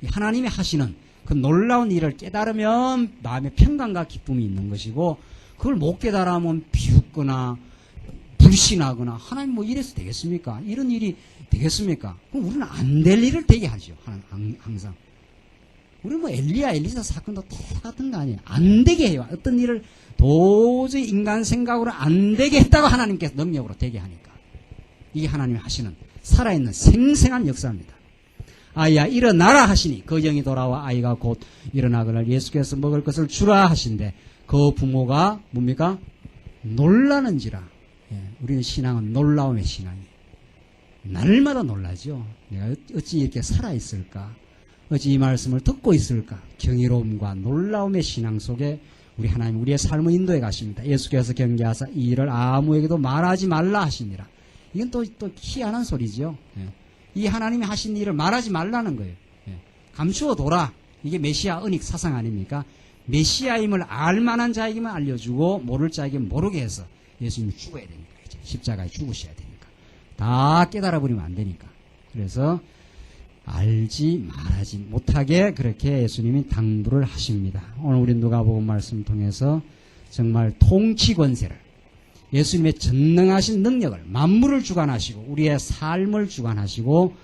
하나님이 하시는 그 놀라운 일을 깨달으면 마음의 평강과 기쁨이 있는 것이고, 그걸 못 깨달으면 비웃거나 불신하거나, 하나님 뭐 이래서 되겠습니까? 이런 일이 되겠습니까? 그럼 우리는 안 될 일을 되게 하죠. 항상. 우리는 뭐 엘리야 엘리사 사건도 똑같은 거 아니에요. 안 되게 해요. 어떤 일을 도저히 인간 생각으로 안 되게 했다고 하나님께서 능력으로 되게 하니까. 이게 하나님이 하시는 살아있는 생생한 역사입니다. 아이야 일어나라 하시니 그 영이 돌아와 아이가 곧 일어나거늘 예수께서 먹을 것을 주라 하신대 그 부모가 뭡니까? 놀라는지라. 우리는 신앙은 놀라움의 신앙이에요. 날마다 놀라죠. 내가 어찌 이렇게 살아있을까? 어찌 이 말씀을 듣고 있을까? 경이로움과 놀라움의 신앙 속에 우리 하나님 우리의 삶을 인도해 가십니다. 예수께서 경계하사 이 일을 아무에게도 말하지 말라 하시니라. 이건 또 희한한 소리죠. 이 하나님이 하신 일을 말하지 말라는 거예요. 감추어 둬라. 이게 메시아 은익 사상 아닙니까? 메시아임을 알만한 자에게만 알려주고 모를 자에게 모르게 해서 예수님이 죽어야 되니까, 이제 십자가에 죽으셔야 되니까, 다 깨달아 버리면 안 되니까. 그래서 알지 말하지 못하게 그렇게 예수님이 당부를 하십니다. 오늘 우리 누가복음 말씀 통해서 정말 통치 권세를, 예수님의 전능하신 능력을, 만물을 주관하시고 우리의 삶을 주관하시고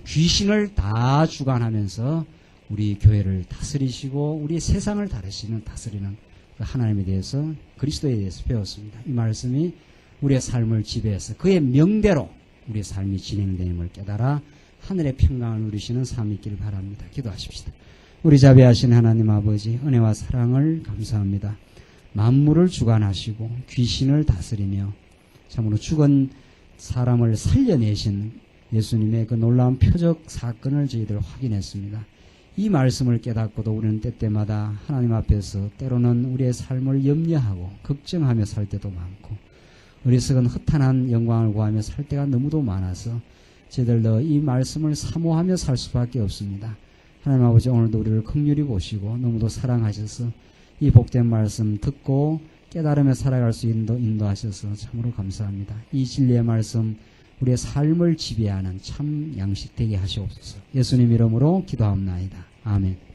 귀신을 다 주관하면서 우리 교회를 다스리시고 우리 세상을 다스리는 그 하나님에 대해서, 그리스도에 대해서 배웠습니다. 이 말씀이 우리의 삶을 지배해서 그의 명대로 우리의 삶이 진행됨을 깨달아 하늘의 평강을 누리시는 삶이 있기를 바랍니다. 기도하십시다. 우리 자비하신 하나님 아버지, 은혜와 사랑을 감사합니다. 만물을 주관하시고 귀신을 다스리며 참으로 죽은 사람을 살려내신 예수님의 그 놀라운 표적 사건을 저희들 확인했습니다. 이 말씀을 깨닫고도 우리는 때때마다 하나님 앞에서 때로는 우리의 삶을 염려하고 걱정하며 살 때도 많고, 어리석은 허탄한 영광을 구하며 살 때가 너무도 많아서 저희들도 이 말씀을 사모하며 살 수밖에 없습니다. 하나님 아버지, 오늘도 우리를 긍휼히 보시고 너무도 사랑하셔서 이 복된 말씀 듣고 깨달으며 살아갈 수 인도하셔서 참으로 감사합니다. 이 진리의 말씀 우리의 삶을 지배하는 참 양식 되게 하시옵소서. 예수님 이름으로 기도합나이다. 아멘.